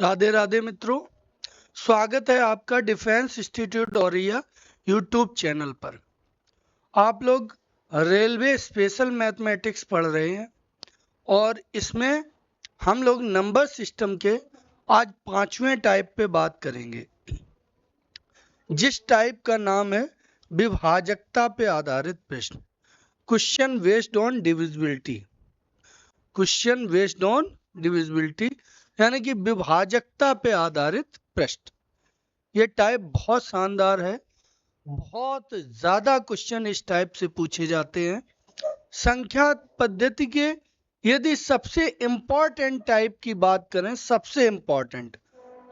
राधे राधे मित्रों, स्वागत है आपका defence institute Auraiya YouTube channel पर। आप लोग रेलवे स्पेशल मैथमेटिक्स पढ़ रहे हैं और इसमें हम लोग नंबर सिस्टम के आज 5वें टाइप पे बात करेंगे, जिस टाइप का नाम है विभाजकता पे आधारित प्रश्न। Question based on divisibility. Question based on divisibility यानी कि विभाजकता पे आधारित प्रश्न। ये टाइप बहुत शानदार है, बहुत ज्यादा क्वेश्चन इस टाइप से पूछे जाते हैं। संख्या पद्धति के यदि सबसे इंपॉर्टेंट टाइप की बात करें, सबसे इंपॉर्टेंट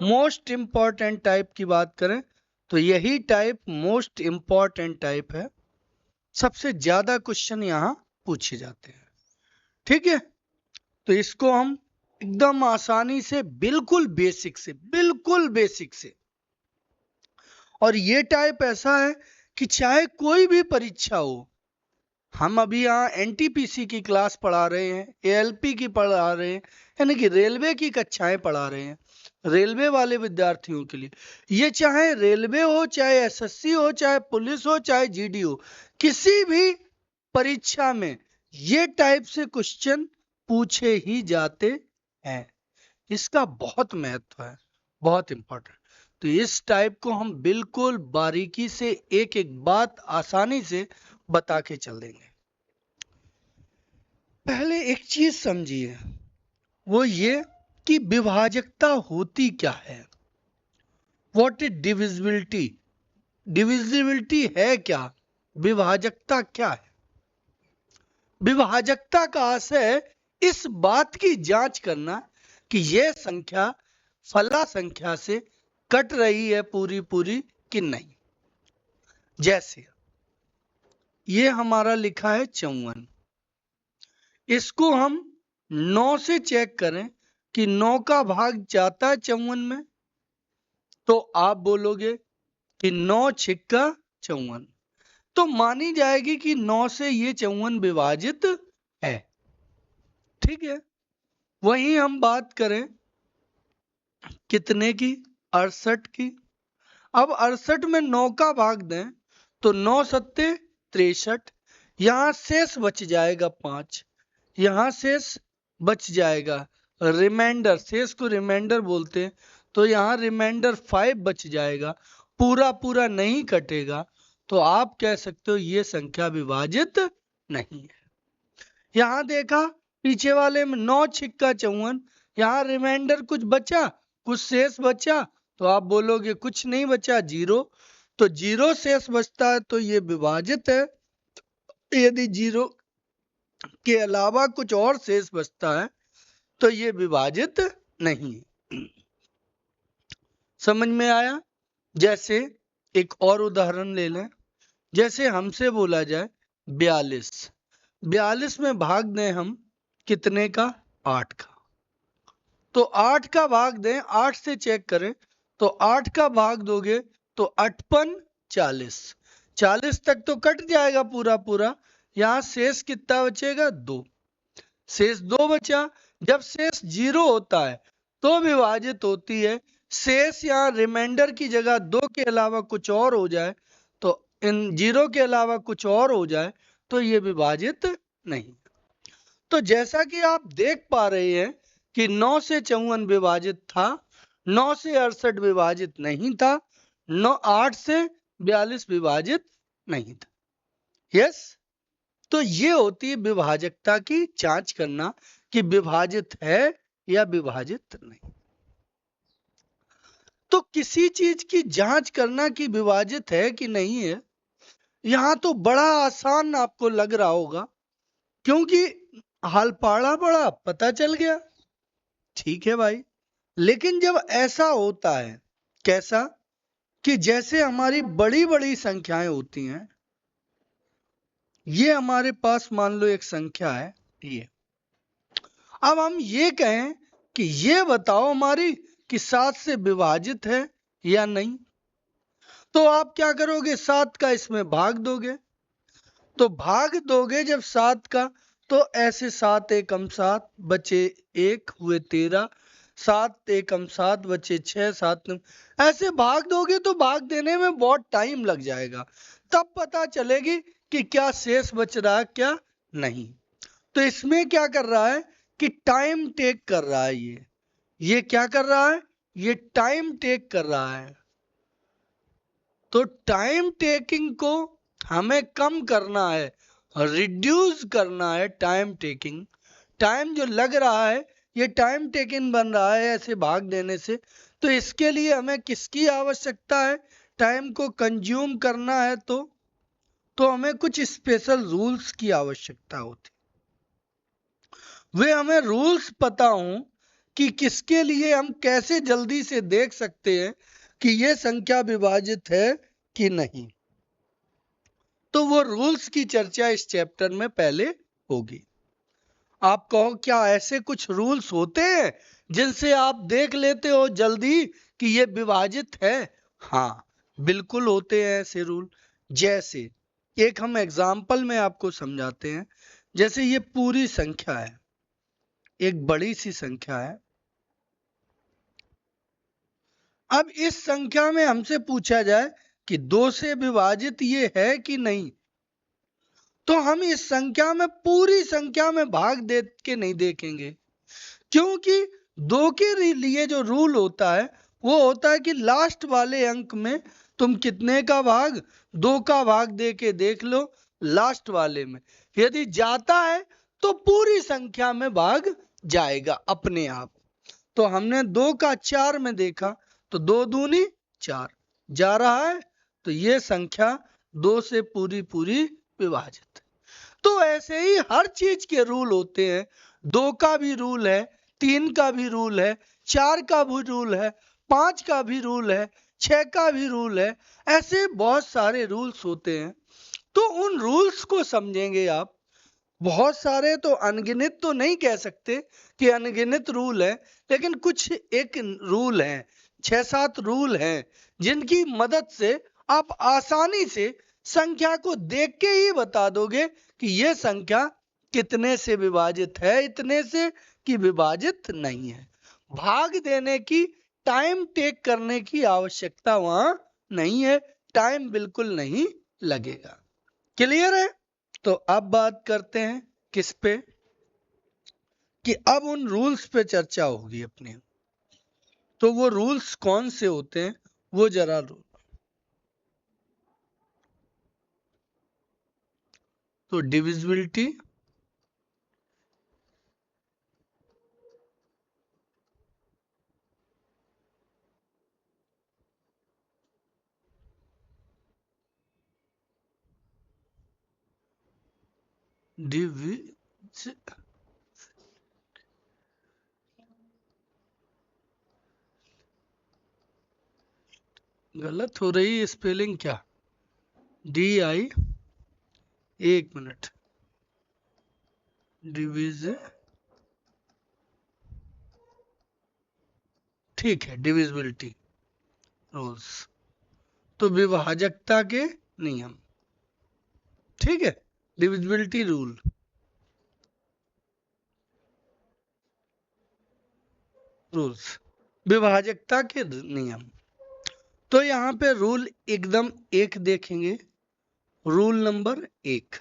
मोस्ट इंपॉर्टेंट टाइप की बात करें तो यही टाइप मोस्ट इंपॉर्टेंट टाइप है। सबसे ज्यादा क्वेश्चन यहाँ पूछे जाते हैं। ठीक है, तो इसको हम एकदम आसानी से बिल्कुल बेसिक से और ये टाइप ऐसा है कि चाहे कोई भी परीक्षा हो, हम अभी यहाँ एनटीपीसी की क्लास पढ़ा रहे हैं, एएलपी की पढ़ा रहे हैं, यानी कि रेलवे की कक्षाएं पढ़ा रहे हैं रेलवे वाले विद्यार्थियों के लिए। ये चाहे रेलवे हो, चाहे एसएससी हो, चाहे पुलिस हो, चाहे जीडी हो, किसी भी परीक्षा में ये टाइप से क्वेश्चन पूछे ही जाते हैं। इसका बहुत महत्व है, बहुत इंपॉर्टेंट। तो इस टाइप को हम बिल्कुल बारीकी से एक एक बात आसानी से बता के चल देंगे। पहले एक चीज समझिए, वो ये कि विभाजकता होती क्या है। What is divisibility? डिविजिबिलिटी है क्या? विभाजकता क्या है? विभाजकता का आशय इस बात की जांच करना कि यह संख्या फला संख्या से कट रही है पूरी पूरी कि नहीं। जैसे ये हमारा लिखा है 54, इसको हम 9 से चेक करें कि 9 का भाग जाता है 54 में, तो आप बोलोगे कि 9 छिक्का 54, तो मानी जाएगी कि 9 से ये 54 विभाजित है। ठीक है, वहीं हम बात करें कितने की? 68 की। अब 68 में 9 का भाग दें तो 9 सत्ते 63, यहां शेष बच जाएगा 5, यहां शेष बच जाएगा रिमाइंडर, शेष को रिमाइंडर बोलते हैं, तो यहां रिमाइंडर 5 बच जाएगा, पूरा पूरा नहीं कटेगा। तो आप कह सकते हो ये संख्या विभाजित नहीं है। यहां देखा पीछे वाले में 9 छिक्का 54, यहां रिमाइंडर कुछ बचा, कुछ शेष बचा, तो आप बोलोगे कुछ नहीं बचा, 0। तो 0 शेष बचता है तो ये विभाजित है। यदि 0 के अलावा कुछ और शेष बचता है तो ये विभाजित नहीं है। समझ में आया? जैसे एक और उदाहरण ले लें, जैसे हमसे बोला जाए 42, 42 में भाग दें हम कितने का? 8 का। तो 8 का भाग दें, 8 से चेक करें तो 8 का भाग दोगे तो 8 40, 40 तक तो कट जाएगा पूरा पूरा, यहां शेष कितना बचेगा? 2, शेष 2 बचा। जब शेष 0 होता है तो विभाजित होती है। शेष यहाँ रिमाइंडर की जगह 2 के अलावा कुछ और हो जाए, तो इन 0 के अलावा कुछ और हो जाए तो ये विभाजित नहीं। तो जैसा कि आप देख पा रहे हैं कि 9 से 54 विभाजित था, 9 से 68 विभाजित नहीं था, 8 से 42 विभाजित नहीं था। यस, तो ये होती है विभाजकता की जांच करना कि विभाजित है या विभाजित नहीं। तो किसी चीज की जांच करना कि विभाजित है कि नहीं है, यहां तो बड़ा आसान आपको लग रहा होगा, क्योंकि हाल पाड़ा पड़ा पता चल गया। ठीक है भाई, लेकिन जब ऐसा होता है, कैसा कि जैसे हमारी बड़ी बड़ी संख्याएं होती हैं, ये हमारे पास मान लो एक संख्या है ये, अब हम ये कहें कि ये बताओ हमारी कि 7 से विभाजित है या नहीं, तो आप क्या करोगे? 7 का इसमें भाग दोगे, तो भाग दोगे जब 7 का, तो ऐसे 7 एकम 7 बचे 1 हुए 13, 7 एकम 7 बचे 6, 7 ऐसे भाग दोगे तो भाग देने में बहुत टाइम लग जाएगा, तब पता चलेगी कि क्या शेष बच रहा है क्या नहीं। तो इसमें क्या कर रहा है कि टाइम टेक कर रहा है, ये क्या कर रहा है, ये टाइम टेक कर रहा है। तो टाइम टेकिंग को हमें कम करना है, रिड्यूस करना है टाइम टेकिंग। टाइम जो लग रहा है ये टाइम टेकिंग बन रहा है ऐसे भाग देने से। तो इसके लिए हमें किसकी आवश्यकता है, टाइम को कंज्यूम करना है तो हमें कुछ स्पेशल रूल्स की आवश्यकता होती। वे हमें रूल्स पता हो कि किसके लिए हम कैसे जल्दी से देख सकते हैं कि ये संख्या विभाजित है कि नहीं। तो वो रूल्स की चर्चा इस चैप्टर में पहले होगी। आप कहो क्या ऐसे कुछ रूल्स होते हैं जिनसे आप देख लेते हो जल्दी कि ये विभाजित है? हाँ, बिल्कुल होते हैं ऐसे रूल। जैसे एक हम एग्जाम्पल में आपको समझाते हैं। जैसे ये पूरी संख्या है, एक बड़ी सी संख्या है। अब इस संख्या में हमसे पूछा जाए कि 2 से विभाजित ये है कि नहीं, तो हम इस संख्या में पूरी संख्या में भाग दे के नहीं देखेंगे, क्योंकि 2 के लिए जो रूल होता है वो होता है कि लास्ट वाले अंक में तुम कितने का भाग, 2 का भाग दे के देख लो। लास्ट वाले में यदि जाता है तो पूरी संख्या में भाग जाएगा अपने आप। तो हमने 2 का 4 में देखा तो 2 दूनी 4 जा रहा है, तो ये संख्या 2 से पूरी पूरी विभाजित। तो ऐसे ही हर चीज के रूल होते हैं। 2 का भी रूल है, 3 का भी रूल है, 4 का भी रूल है, 5 का भी रूल है, 6 का भी रूल है। ऐसे बहुत सारे रूल्स होते हैं। तो उन रूल्स को समझेंगे आप। बहुत सारे तो अनगिनत तो नहीं कह सकते कि अनगिनत रूल है, लेकिन कुछ एक रूल है, 6-7 रूल हैं जिनकी मदद से आप आसानी से संख्या को देख के ही बता दोगे कि यह संख्या कितने से विभाजित है, इतने से कि विभाजित नहीं है। भाग देने की, टाइम टेक करने की आवश्यकता वहां नहीं है, टाइम बिल्कुल नहीं लगेगा। क्लियर है? तो अब बात करते हैं किस पे, कि अब उन रूल्स पे चर्चा होगी अपनी। तो वो रूल्स कौन से होते हैं वो जरा तो डिविजिबिलिटी, डिविज गलत हो रही है स्पेलिंग क्या, DI, एक मिनट, डिविज, ठीक है, डिविजिबिलिटी रूल्स, तो विभाजकता के नियम, ठीक है, डिविजिबिलिटी रूल। रूल्स, विभाजकता के नियम। तो यहाँ पे रूल एकदम एक देखेंगे, रूल नंबर 1।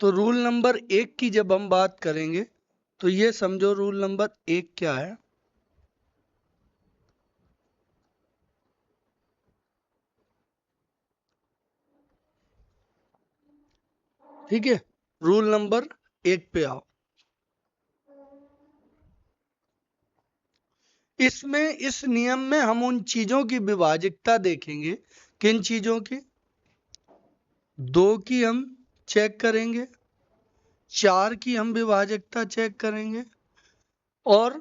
तो रूल नंबर 1 की जब हम बात करेंगे तो ये समझो रूल नंबर 1 क्या है। ठीक है, रूल नंबर 1 पे आओ। इसमें, इस नियम में हम उन चीजों की विभाजकता देखेंगे। किन चीजों की? 2 की हम चेक करेंगे, 4 की हम विभाजकता चेक करेंगे, और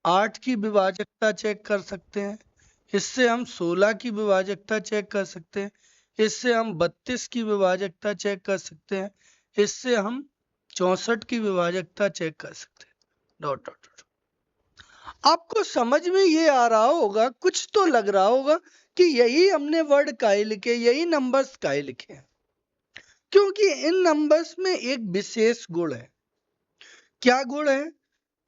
8 की विभाजकता चेक कर सकते हैं। इससे हम 16 की विभाजकता चेक कर सकते हैं। इससे हम 32 की विभाजकता चेक कर सकते हैं। इससे हम 64 की विभाजकता चेक कर सकते हैं। Dot dot dot. आपको समझ में ये आ रहा होगा, कुछ तो लग रहा होगा कि यही हमने वर्ड काहे लिखे, यही नंबर्स काहे लिखे हैं, क्योंकि इन नंबर्स में एक विशेष गुण है। क्या गुण है?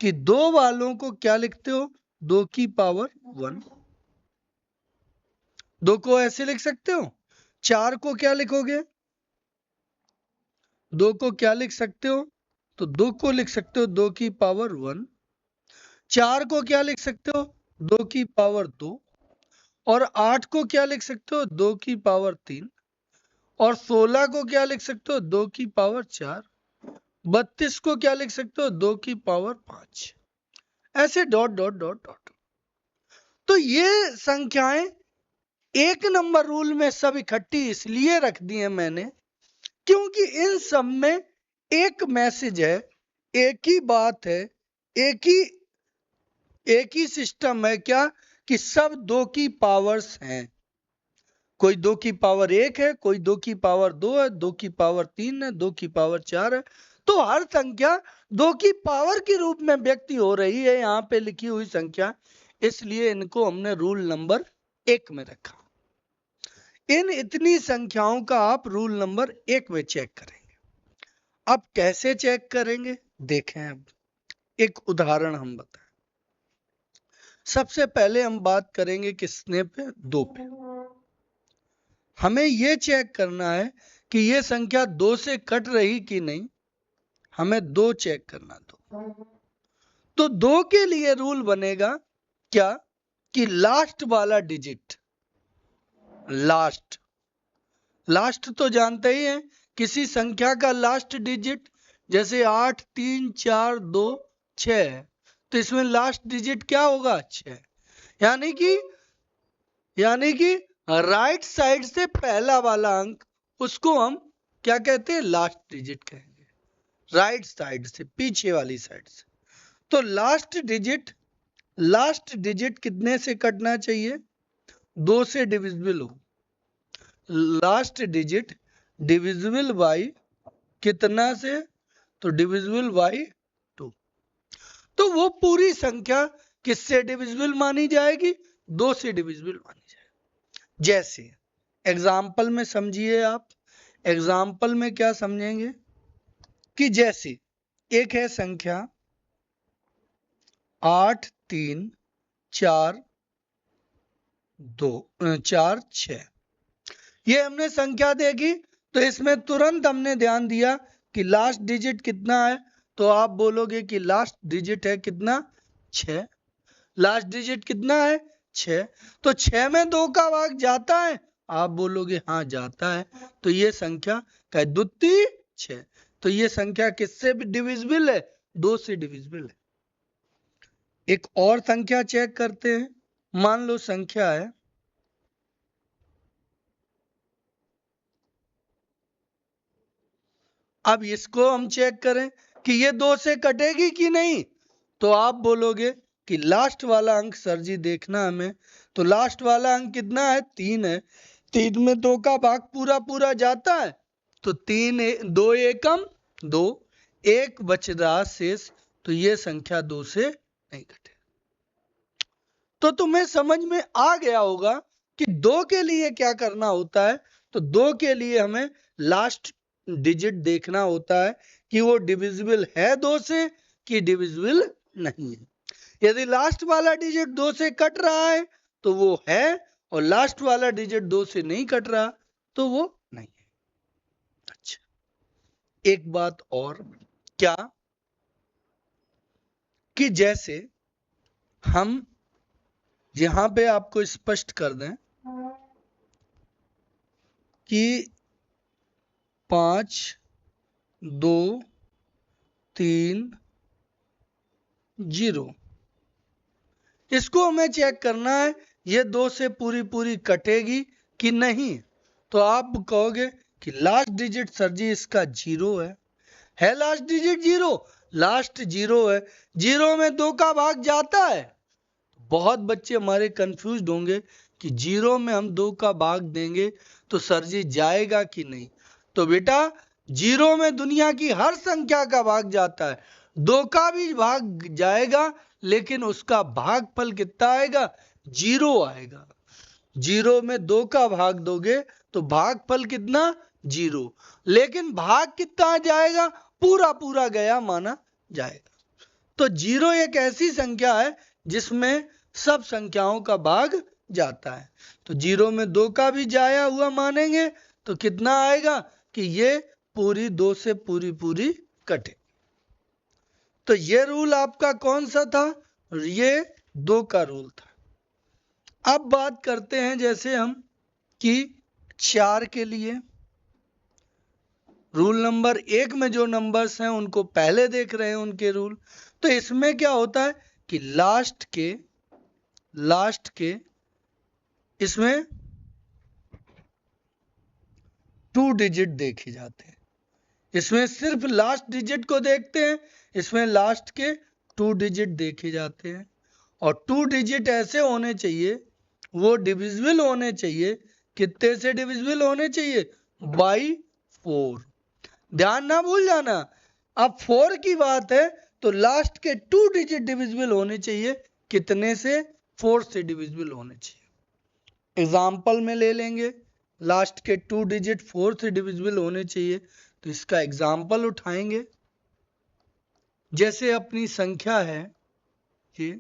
कि 2 वालों को क्या लिखते हो, 2 की पावर 1। 2 को ऐसे लिख सकते हो। 4 को क्या लिखोगे, 2 को क्या लिख सकते हो, तो 2 को लिख सकते हो 2 की पावर 1। 4 को क्या लिख सकते हो, 2 की पावर 2। और 8 को क्या लिख सकते हो, 2 की पावर 3। और 16 को क्या लिख सकते हो, 2 की पावर 4। 32 को क्या लिख सकते हो, 2 की पावर 5। ऐसे डॉट डॉट डॉट डॉट। तो ये संख्याएं एक नंबर रूल में सब इकट्ठी इसलिए रख दी है मैंने, क्योंकि इन सब में एक मैसेज है, एक ही बात है, एक ही सिस्टम है। क्या कि सब 2 की पावर्स हैं। कोई 2 की पावर 1 है, कोई 2 की पावर 2 है, 2 की पावर 3 है, 2 की पावर 4 है। तो हर संख्या 2 की पावर के रूप में व्यक्त हो रही है यहाँ पे लिखी हुई संख्या, इसलिए इनको हमने रूल नंबर 1 में रखा। इन इतनी संख्याओं का आप रूल नंबर 1 में चेक करेंगे। अब कैसे चेक करेंगे देखें। अब एक उदाहरण हम बताएं। सबसे पहले हम बात करेंगे किसने पे, 2 पे। हमें यह चेक करना है कि यह संख्या 2 से कट रही कि नहीं। हमें 2 चेक करना। तो 2 के लिए रूल बनेगा क्या कि लास्ट वाला डिजिट, लास्ट तो जानते ही हैं, किसी संख्या का लास्ट डिजिट, जैसे 8 3 4 2 6, तो इसमें लास्ट डिजिट क्या होगा, 6। यानी कि राइट साइड से पहला वाला अंक, उसको हम क्या कहते हैं, लास्ट डिजिट कहेंगे। राइट साइड से, पीछे वाली साइड से। तो लास्ट डिजिट कितने से कटना चाहिए, 2 से डिविजिबल हो। लास्ट डिजिट डिविजिबल बाई कितना से, तो डिविजिबल बाई 2। तो वो पूरी संख्या किससे डिविजिबल मानी जाएगी, 2 से डिविजिबल मानी जाएगी। जैसे एग्जाम्पल में समझिए आप। एग्जाम्पल में क्या समझेंगे कि जैसे एक है संख्या 8 3 4 2 4 6। ये हमने संख्या देखी, तो इसमें तुरंत हमने ध्यान दिया कि लास्ट डिजिट कितना है, तो आप बोलोगे कि लास्ट डिजिट है कितना, 6। लास्ट डिजिट कितना है, 6। तो 6 में 2 का भाग जाता है, आप बोलोगे हाँ जाता है। तो ये संख्या का द्वितीय 6। तो ये संख्या किससे डिविजिबल है, 2 से डिविजिबल है। एक और संख्या चेक करते हैं। मान लो संख्या है, अब इसको हम चेक करें कि ये 2 से कटेगी कि नहीं। तो आप बोलोगे कि लास्ट वाला अंक सर जी देखना हमें, तो लास्ट वाला अंक कितना है, 3 है। 3 में 2 का भाग पूरा पूरा जाता है, तो 2 एकम 2, 1 बच रहा शेष। तो ये संख्या 2 से नहीं कटे। तो तुम्हें समझ में आ गया होगा कि 2 के लिए क्या करना होता है। तो 2 के लिए हमें लास्ट डिजिट देखना होता है कि वो डिविजिबल है 2 से कि डिविजिबल नहीं है। यदि लास्ट वाला डिजिट 2 से कट रहा है तो वो है, और लास्ट वाला डिजिट 2 से नहीं कट रहा तो वो नहीं है। अच्छा, एक बात और, क्या कि जैसे हम यहां पे आपको स्पष्ट कर दें कि 5 2 3 0, इसको हमें चेक करना है ये 2 से पूरी पूरी कटेगी कि नहीं। तो आप कहोगे कि लास्ट डिजिट सर जी इसका 0 है लास्ट डिजिट 0, लास्ट 0 है। 0 में 2 का भाग जाता है। बहुत बच्चे हमारे कंफ्यूज होंगे कि 0 में हम 2 का भाग देंगे तो सर जी जाएगा कि नहीं। तो बेटा 0 में दुनिया की हर संख्या का भाग जाता है, 2 का भी भाग जाएगा, लेकिन उसका भागफल कितना आएगा, 0 आएगा। 0 में 2 का भाग दोगे तो भागफल कितना, 0, लेकिन भाग कितना जाएगा, पूरा पूरा गया माना जाएगा। तो 0 एक ऐसी संख्या है जिसमें सब संख्याओं का भाग जाता है। तो 0 में 2 का भी जाया हुआ मानेंगे तो कितना आएगा कि ये पूरी 2 से पूरी पूरी कटे। तो ये रूल आपका कौन सा था? ये 2 का रूल था। अब बात करते हैं जैसे हम कि 4 के लिए। रूल नंबर 1 में जो नंबर्स हैं उनको पहले देख रहे हैं उनके रूल। तो इसमें क्या होता है कि लास्ट के इसमें 2 डिजिट देखे जाते हैं। इसमें सिर्फ लास्ट डिजिट को देखते हैं, इसमें लास्ट के 2 डिजिट देखे जाते हैं। और 2 डिजिट ऐसे होने चाहिए, वो डिविजिबल होने चाहिए। कितने से डिविजिबल होने चाहिए? बाई 4। ध्यान ना भूल जाना, अब 4 की बात है तो लास्ट के 2 डिजिट डिविजिबल होने चाहिए। कितने से? 4 से डिविजिबल होने चाहिए। एग्जाम्पल में ले लेंगे, लास्ट के 2 डिजिट 4 से डिविजिबल होने चाहिए, तो इसका एग्जाम्पल उठाएंगे। जैसे अपनी संख्या है ये,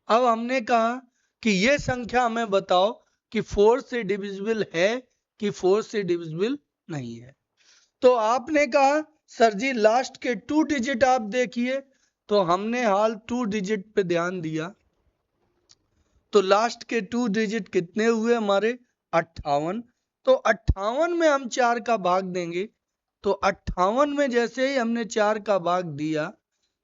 अब हमने कहा कि ये संख्या हमें बताओ कि 4 से डिविजिबल है कि 4 से डिविजिबल नहीं है। तो आपने कहा सर जी लास्ट के 2 डिजिट आप देखिए, तो हमने हाल 2 डिजिट पे ध्यान दिया। तो लास्ट के 2 डिजिट कितने हुए हमारे? 58। तो 58 में हम 4 का भाग देंगे। तो 58 में जैसे ही हमने 4 का भाग दिया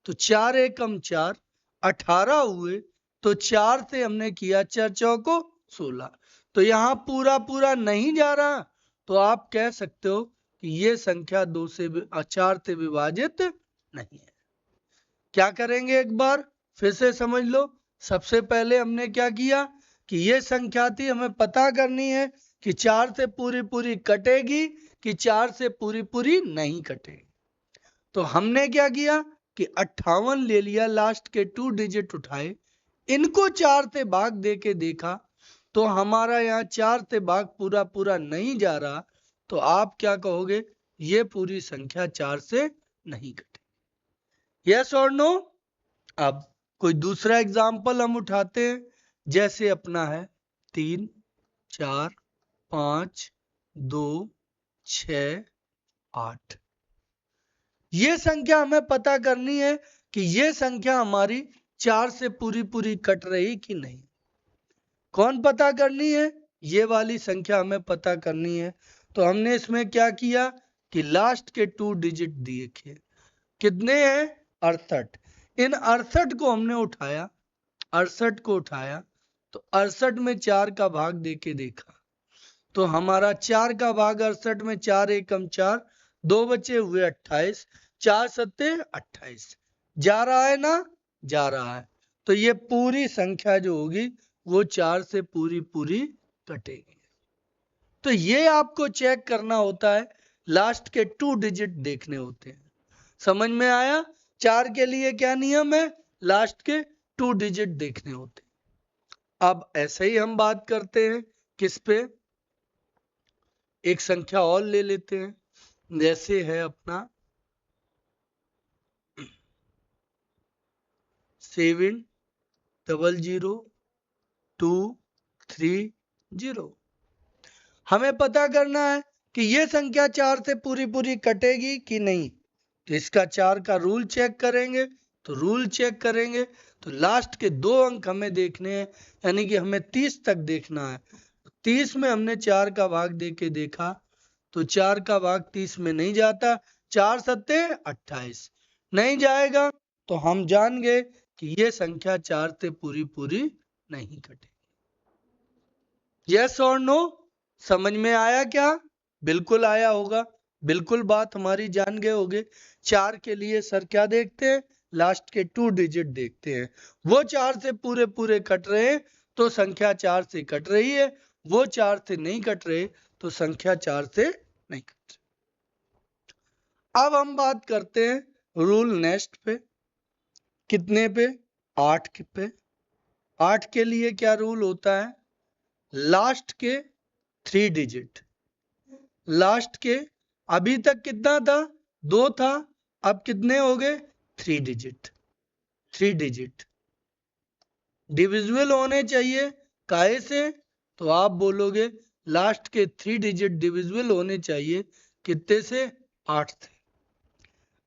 तो 4 एकम 4, 18 हुए। तो 4 से हमने किया 4 चौको 16। तो यहाँ पूरा पूरा नहीं जा रहा, तो आप कह सकते हो कि ये संख्या 4 से विभाजित नहीं है। क्या करेंगे एक बार फिर से समझ लो। सबसे पहले हमने क्या किया कि ये संख्या थी, हमें पता करनी है कि 4 से पूरी पूरी कटेगी कि 4 से पूरी पूरी नहीं कटेगी। तो हमने क्या किया कि 58 ले लिया, लास्ट के 2 डिजिट उठाए, इनको 4 से भाग दे के देखा तो हमारा यहाँ 4 से भाग पूरा पूरा नहीं जा रहा। तो आप क्या कहोगे? ये पूरी संख्या 4 से नहीं कटेगी। यस और नो? अब कोई दूसरा एग्जाम्पल हम उठाते हैं, जैसे अपना है 3, 4, 5, 2, 6, 8। ये संख्या हमें पता करनी है कि ये संख्या हमारी 4 से पूरी पूरी कट रही कि नहीं। कौन पता करनी है? ये वाली संख्या हमें पता करनी है। तो हमने इसमें क्या किया कि लास्ट के 2 डिजिट दिए थे, कितने हैं? 68। इन 68 को हमने उठाया, 68 को उठाया तो 68 में 4 का भाग देके देखा तो हमारा 4 का भाग 68 में 4 एकम 4, 2 बचे हुए 28, 4 सत्ते 28। जा रहा है ना? जा रहा है। तो ये पूरी संख्या जो होगी वो 4 से पूरी पूरी कटेगी। तो ये आपको चेक करना होता है, लास्ट के 2 डिजिट देखने होते हैं। समझ में आया? 4 के लिए क्या नियम है? लास्ट के 2 डिजिट देखने होते हैं। अब ऐसे ही हम बात करते हैं किस पे? एक संख्या और ले लेते हैं, जैसे है अपना 7000230। हमें पता करना है कि ये संख्या 4 से पूरी पूरी कटेगी कि नहीं। तो इसका 4 का रूल चेक करेंगे। तो रूल चेक करेंगे तो लास्ट के 2 अंक हमें देखने हैं, यानी कि हमें 30 तक देखना है। 30 में हमने 4 का भाग देके देखा तो 4 का भाग 30 में नहीं जाता, 4 सत्ते 28 नहीं जाएगा। तो हम जान गए कि ये संख्या 4 से पूरी पूरी नहीं कटेगी। यस और नो? समझ में आया क्या? बिल्कुल आया होगा, बिल्कुल बात हमारी जान गए होगे। 4 के लिए सर क्या देखते हैं? लास्ट के 2 डिजिट देखते हैं। वो 4 से पूरे पूरे कट रहे हैं तो संख्या 4 से कट रही है, वो 4 से नहीं कट रहे तो संख्या 4 से नहीं कट रही। अब हम बात करते हैं रूल नेक्स्ट पे। कितने पे? 8 पे। 8 के लिए क्या रूल होता है? लास्ट के 3 डिजिट, लास्ट के अभी तक कितना था? 2 था, अब कितने हो गए? 3 डिजिट। 3 डिजिट डिविजिबल होने चाहिए, काहे से? तो आप बोलोगे लास्ट के 3 डिजिट डिविजिबल होने चाहिए, कितने से? 8 से।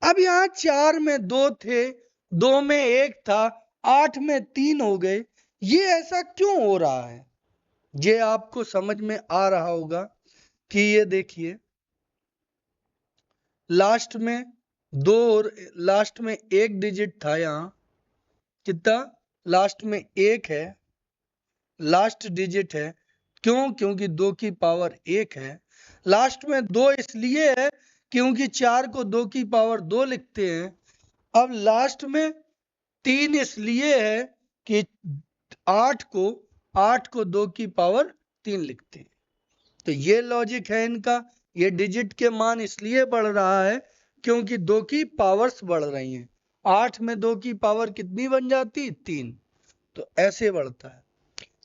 अब यहाँ 4 में 2 थे, 2 में 1 था, 8 में 3 हो गए। ये ऐसा क्यों हो रहा है? ये आपको समझ में आ रहा होगा कि ये देखिए, लास्ट में 2 और लास्ट में 1 डिजिट था, यहाँ कितना? लास्ट में 1 है, लास्ट डिजिट है। क्यों? क्योंकि 2 की पावर 1 है। लास्ट में 2 इसलिए है क्योंकि 4 को 2 की पावर 2 लिखते हैं। अब लास्ट में 3 इसलिए है कि 8 को 2 की पावर 3 लिखते हैं। तो ये लॉजिक है इनका। ये डिजिट के मान इसलिए बढ़ रहा है क्योंकि 2 की पावर्स बढ़ रही हैं। 8 में 2 की पावर कितनी बन जाती? 3। तो ऐसे बढ़ता है।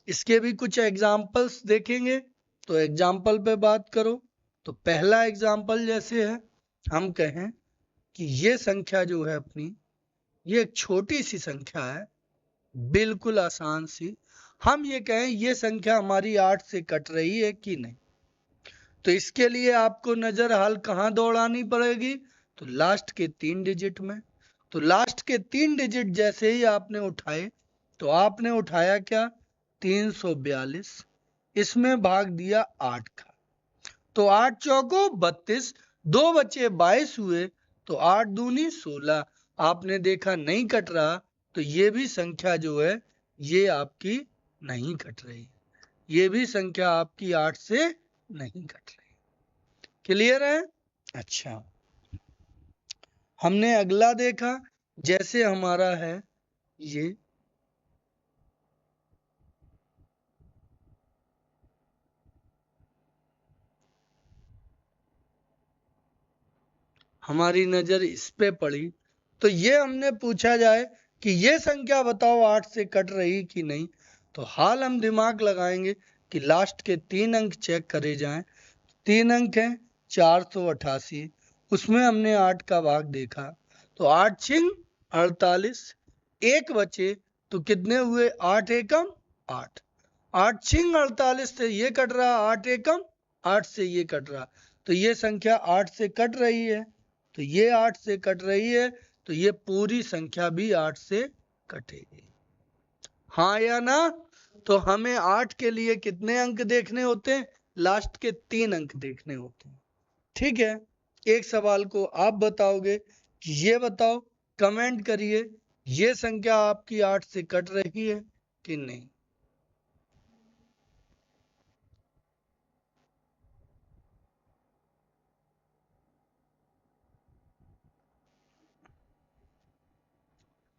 इसके भी कुछ एग्जाम्पल्स देखेंगे, तो एग्जाम्पल पे बात करो। तो पहला एग्जाम्पल जैसे है, हम कहें कि ये संख्या जो है अपनी, ये एक छोटी सी संख्या है, बिल्कुल आसान सी। हम ये कहें ये संख्या हमारी 8 से कट रही है कि नहीं। तो इसके लिए आपको नजर हाल कहाँ दौड़ानी पड़ेगी? तो लास्ट के 3 डिजिट में। तो लास्ट के 3 डिजिट जैसे ही आपने उठाए, तो आपने उठाया क्या? 342, इसमें भाग दिया 8 का, तो 8 चौको 32, 2 बचे 22 हुए, तो 8 दूनी 16। आपने देखा नहीं कट रहा, तो ये भी संख्या जो है ये आपकी नहीं कट रही, ये भी संख्या आपकी 8 से नहीं कट रही। क्लियर है? अच्छा, हमने अगला देखा, जैसे हमारा है ये हमारी नजर इस पे पड़ी, तो ये हमने पूछा जाए कि ये संख्या बताओ 8 से कट रही कि नहीं। तो हाल हम दिमाग लगाएंगे कि लास्ट के 3 अंक चेक करे जाएं। 3 अंक हैं 488, उसमें हमने 8 का भाग देखा, तो 8 छिंग 48, 1 बचे, तो कितने हुए? 8 एकम 8। 8 छिंग 48 से ये कट रहा, 8 एकम 8 से ये कट रहा, तो ये संख्या 8 से कट रही है। तो ये 8 से कट रही है, तो ये पूरी संख्या भी 8 से कटेगी। हाँ या ना? तो हमें 8 के लिए कितने अंक देखने होते हैं? लास्ट के 3 अंक देखने होते हैं। ठीक है, एक सवाल को आप बताओगे कि ये बताओ, कमेंट करिए, ये संख्या आपकी 8 से कट रही है कि नहीं।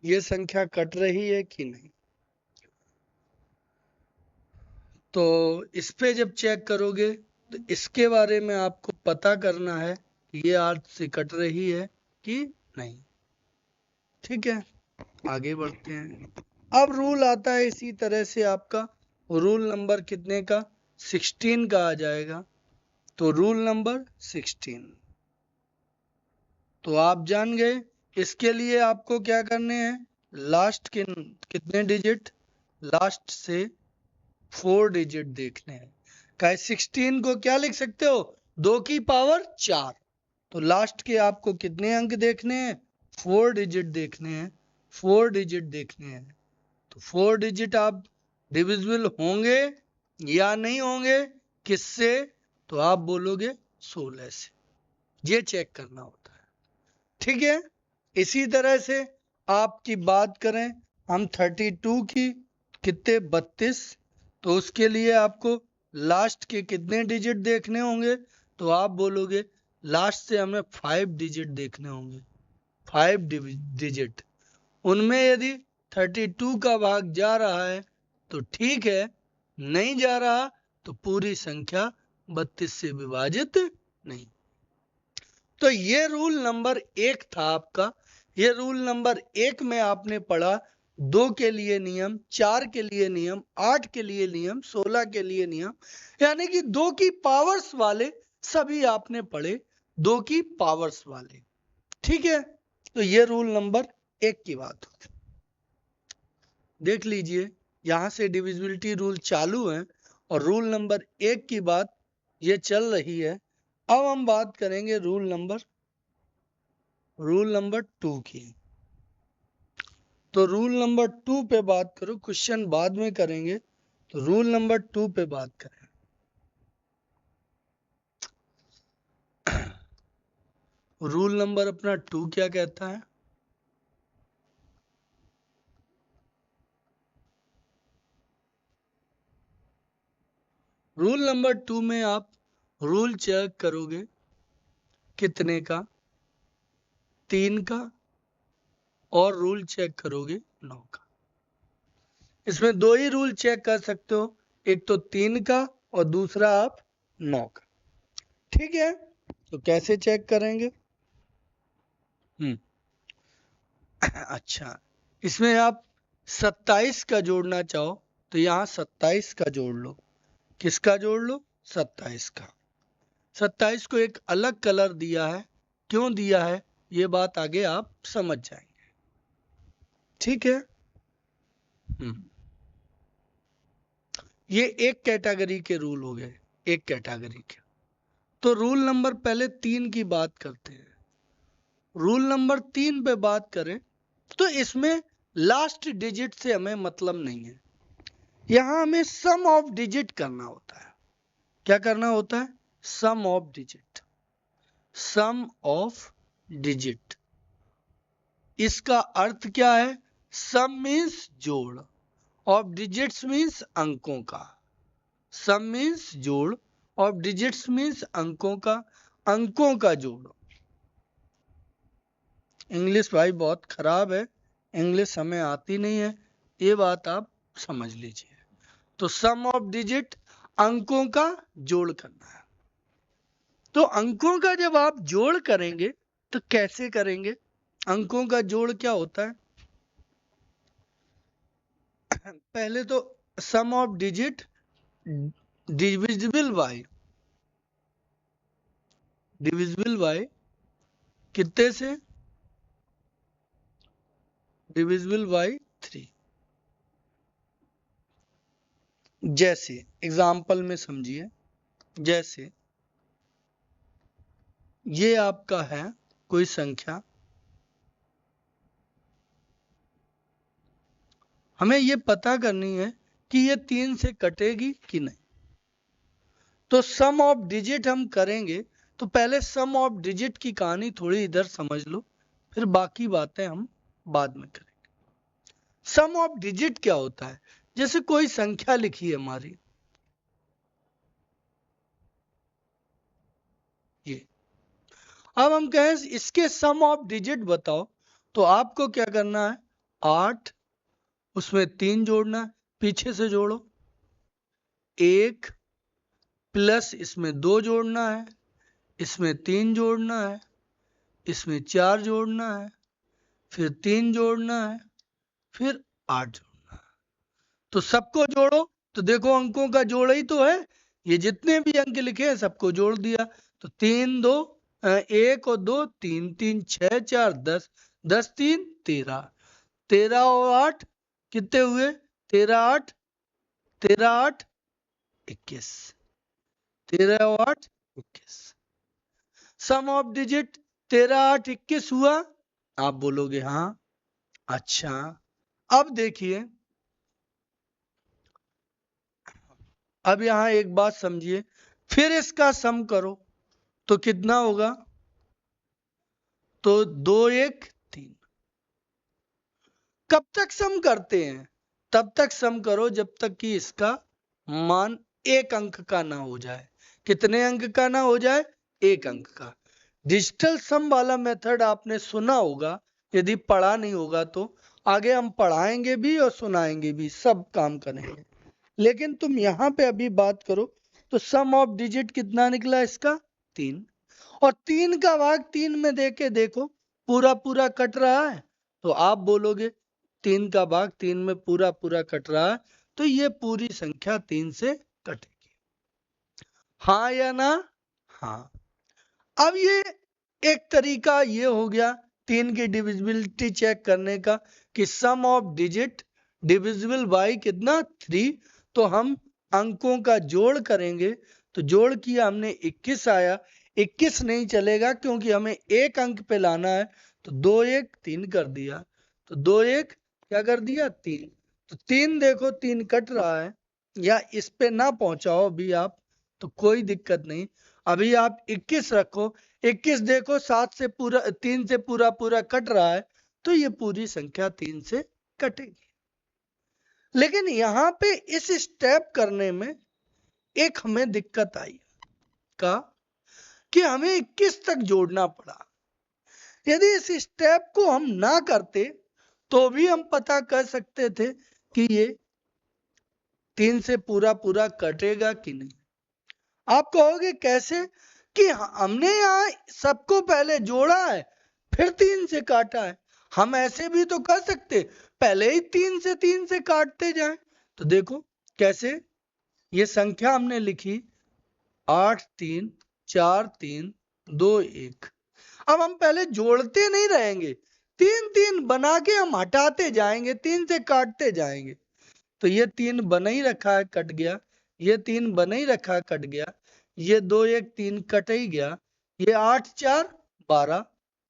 ये संख्या कट रही है कि नहीं। तो इस पे जब चेक करोगे, तो इसके बारे में आपको पता करना है कि ये 8 से कट रही है कि नहीं। ठीक है, आगे बढ़ते हैं। अब रूल आता है इसी तरह से आपका, रूल नंबर कितने का? 16 का आ जाएगा। तो रूल नंबर 16, तो आप जान गए। इसके लिए आपको क्या करने हैं? लास्ट के कितने डिजिट? लास्ट से 4 डिजिट देखने हैं। क्या 16 को क्या लिख सकते हो? 2 की पावर 4। तो लास्ट के आपको कितने अंक देखने हैं? 4 डिजिट देखने हैं, 4 डिजिट देखने हैं। तो 4 डिजिट आप डिविजिबल होंगे या नहीं होंगे? किससे? तो आप बोलोगे 16 से। ये चेक करना होता है। ठीक है, इसी तरह से आपकी बात करें हम 32 की, कितने? 32, तो उसके लिए आपको लास्ट के कितने डिजिट देखने होंगे? तो आप बोलोगे लास्ट से हमें 5 डिजिट देखने होंगे, 5 डिजिट। उनमें यदि 32 का भाग जा रहा है तो ठीक है, नहीं जा रहा तो पूरी संख्या 32 से विभाजित नहीं। तो ये रूल नंबर 1 था आपका। ये रूल नंबर 1 में आपने पढ़ा 2 के लिए नियम, 4 के लिए नियम, 8 के लिए नियम, 16 के लिए नियम, यानी कि 2 की पावर्स वाले सभी आपने पढ़े, 2 की पावर्स वाले। ठीक है, तो ये रूल नंबर 1 की बात हो। देख लीजिए, यहां से डिविजिबिलिटी रूल चालू है और रूल नंबर 1 की बात ये चल रही है। अब हम बात करेंगे रूल नंबर 2 की। तो रूल नंबर 2 पे बात करो, क्वेश्चन बाद में करेंगे, तो रूल नंबर 2 पे बात करें। रूल नंबर अपना 2 क्या कहता है? रूल नंबर 2 में आप रूल चेक करोगे, कितने का? 3 का, और रूल चेक करोगे 9 का। इसमें 2 ही रूल चेक कर सकते हो, एक तो 3 का और दूसरा आप 9 का। ठीक है, तो कैसे चेक करेंगे? अच्छा, इसमें आप 27 का जोड़ना चाहो तो यहाँ 27 का जोड़ लो। किसका जोड़ लो? 27 का। 27 को एक अलग कलर दिया है, क्यों दिया है ये बात आगे आप समझ जाएंगे। ठीक है, ये एक कैटेगरी के रूल हो गए, एक कैटेगरी के। तो रूल नंबर पहले 3 की बात करते हैं। रूल नंबर 3 पे बात करें तो इसमें लास्ट डिजिट से हमें मतलब नहीं है, यहां हमें सम ऑफ डिजिट करना होता है। क्या करना होता है? Sum of digit. Sum of digit, इसका अर्थ क्या है? सम मीन्स जोड़, ऑफ डिजिट्स मीन्स अंकों का। सम मीन्स जोड़, ऑफ डिजिट्स मीन्स अंकों का, अंकों का जोड़। इंग्लिश भाई बहुत खराब है, इंग्लिश हमें आती नहीं है, ये बात आप समझ लीजिए। तो सम ऑफ डिजिट, अंकों का जोड़ करना है। तो अंकों का जब आप जोड़ करेंगे तो कैसे करेंगे? अंकों का जोड़ क्या होता है? पहले तो sum of digit divisible by, divisible by कितने से? Divisible by 3। जैसे एग्जाम्पल में समझिए, जैसे ये आपका है कोई संख्या, हमें ये पता करनी है कि ये 3 से कटेगी कि नहीं। तो सम ऑफ डिजिट हम करेंगे, तो पहले सम ऑफ डिजिट की कहानी थोड़ी इधर समझ लो, फिर बाकी बातें हम बाद में करेंगे। सम ऑफ डिजिट क्या होता है? जैसे कोई संख्या लिखी है हमारी, ये, अब हम कहें इसके सम ऑफ डिजिट बताओ, तो आपको क्या करना है? 8, उसमें 3 जोड़ना है, पीछे से जोड़ो। 1 प्लस इसमें 2 जोड़ना है, इसमें 3 जोड़ना है, इसमें 4 जोड़ना है, फिर 3 जोड़ना है, फिर 8 जोड़ना है। तो सबको जोड़ो, तो देखो अंकों का जोड़ ही तो है, ये जितने भी अंक लिखे हैं सबको जोड़ दिया। तो 3 2 1 और 2 3 3 6 4 10, 10 3 13, 13 और 8 कितने हुए? 13 8 21, 13 और 8 21। सम ऑफ डिजिट 13 8 21 हुआ। आप बोलोगे हाँ। अच्छा, अब देखिए, अब यहां एक बात समझिए, फिर इसका सम करो तो कितना होगा? तो 2 1 3। कब तक सम करते हैं? तब तक सम करो जब तक कि इसका मान 1 अंक का ना हो जाए। कितने अंक का ना हो जाए? 1 अंक का। डिजिटल सम वाला मेथड आपने सुना होगा, यदि पढ़ा नहीं होगा तो आगे हम पढ़ाएंगे भी और सुनाएंगे भी, सब काम करेंगे। लेकिन तुम यहां पे अभी बात करो, तो सम ऑफ डिजिट कितना निकला इसका? 3। और 3 का भाग 3 में देके देखो, पूरा पूरा कट रहा है, तो आप बोलोगे 3 का भाग 3 में पूरा पूरा कट रहा है, तो ये पूरी संख्या 3 से कटेगी। हाँ या ना? हाँ। अब ये एक तरीका ये हो गया 3 की डिविजिबिलिटी चेक करने का कि सम ऑफ डिजिट डिविजिबल बाय कितना 3, तो हम अंकों का जोड़ करेंगे। तो जोड़ किया हमने 21 आया, 21 नहीं चलेगा क्योंकि हमें एक अंक पे लाना है, तो 2 1 3 कर दिया, तो 2 1 क्या कर दिया 3, तो 3 देखो 3 कट रहा है, या इस पे ना पहुंचाओ अभी आप तो कोई दिक्कत नहीं, अभी आप 21 रखो, 21 देखो 7 से पूरा 3 से पूरा पूरा कट रहा है, तो ये पूरी संख्या 3 से कटेगी। लेकिन यहां पे इस स्टेप करने में एक हमें दिक्कत आई का कि हमें 21 तक जोड़ना पड़ा। यदि इस स्टेप को हम ना करते तो भी हम पता कर सकते थे कि ये 3 से पूरा पूरा कटेगा कि नहीं। आप कहोगे कैसे कि हमने यहाँ सबको पहले जोड़ा है फिर 3 से काटा है, हम ऐसे भी तो कर सकते, पहले ही 3 से काटते जाएं। तो देखो कैसे, ये संख्या हमने लिखी 8 3 4 3 2 1। अब हम पहले जोड़ते नहीं रहेंगे, 3 3 बना के हम हटाते जाएंगे, 3 से काटते जाएंगे। तो ये 3 बना ही रखा है कट गया, ये 3 बना ही रखा है कट गया, ये 2 1 3 कट ही गया, ये 8 4 12,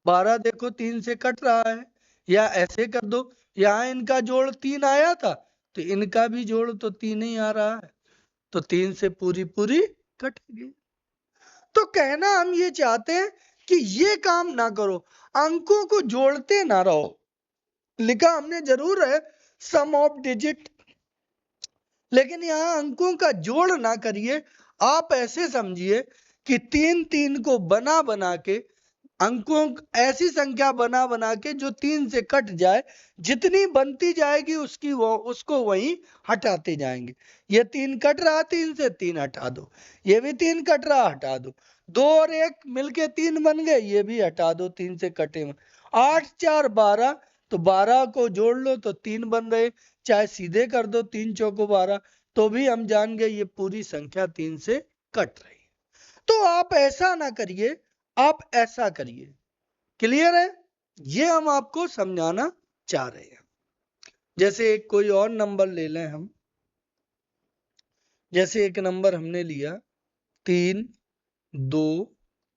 12 देखो 3 से कट रहा है। या ऐसे कर दो, यहाँ इनका जोड़ 3 आया था तो इनका भी जोड़ तो 3 ही आ रहा है, तो 3 से पूरी पूरी कट गई। तो कहना हम ये चाहते हैं कि ये काम ना करो, अंकों को जोड़ते ना रहो। लिखा हमने जरूर है सम ऑफ डिजिट, लेकिन यहां अंकों का जोड़ ना करिए। आप ऐसे समझिए कि 3 3 को बना बना के अंकों ऐसी संख्या बना बना के जो 3 से कट जाए, जितनी बनती जाएगी उसको वहीं हटाते जाएंगे। ये 3 कट रहा 3 से, 3 हटा दो, ये भी 3 कट रहा हटा दो, 2 और 1 मिलके 3 बन गए, ये भी हटा दो 3 से कटे में। 8 4 12, तो 12 को जोड़ लो तो 3 बन रहे, चाहे सीधे कर दो 3 चौको 12, तो भी हम जान गए ये पूरी संख्या 3 से कट रही। तो आप ऐसा ना करिए, आप ऐसा करिए। क्लियर है, ये हम आपको समझाना चाह रहे हैं। जैसे एक कोई और नंबर ले लें हम, जैसे एक नंबर हमने लिया 3 2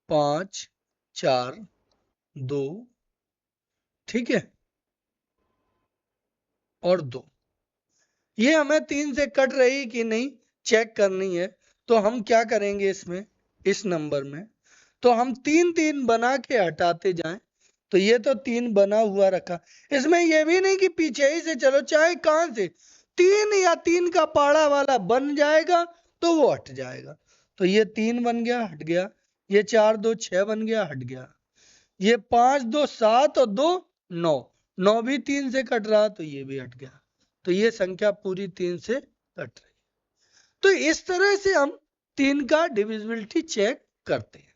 5 4 2, ठीक है, और 2, ये हमें 3 से कट रही कि नहीं चेक करनी है। तो हम क्या करेंगे इसमें, इस नंबर में, तो हम 3 3 बना के हटाते जाएं। तो ये तो 3 बना हुआ रखा, इसमें ये भी नहीं कि पीछे ही से चलो, चाहे कहां से 3 या 3 का पाड़ा वाला बन जाएगा तो वो हट जाएगा। तो ये 3 बन गया हट गया, ये 4 2 6 बन गया हट गया, ये 5 2 7 और 2 9, 9 भी 3 से कट रहा तो ये भी हट गया, तो ये संख्या पूरी 3 से कट रही। तो इस तरह से हम 3 का डिविजिबिलिटी चेक करते हैं।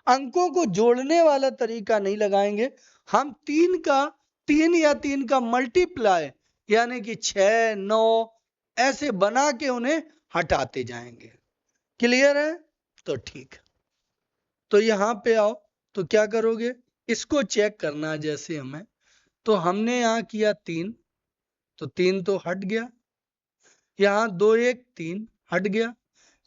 अंकों को जोड़ने वाला तरीका नहीं लगाएंगे, हम 3 या 3 का मल्टीप्लाई यानी कि 6 9 ऐसे बना के उन्हें हटाते जाएंगे। क्लियर है, तो ठीक है। तो यहां पे आओ, तो क्या करोगे, इसको चेक करना है जैसे हमें, तो हमने यहां किया 3, तो 3 तो हट गया, यहाँ 2 1 3 हट गया,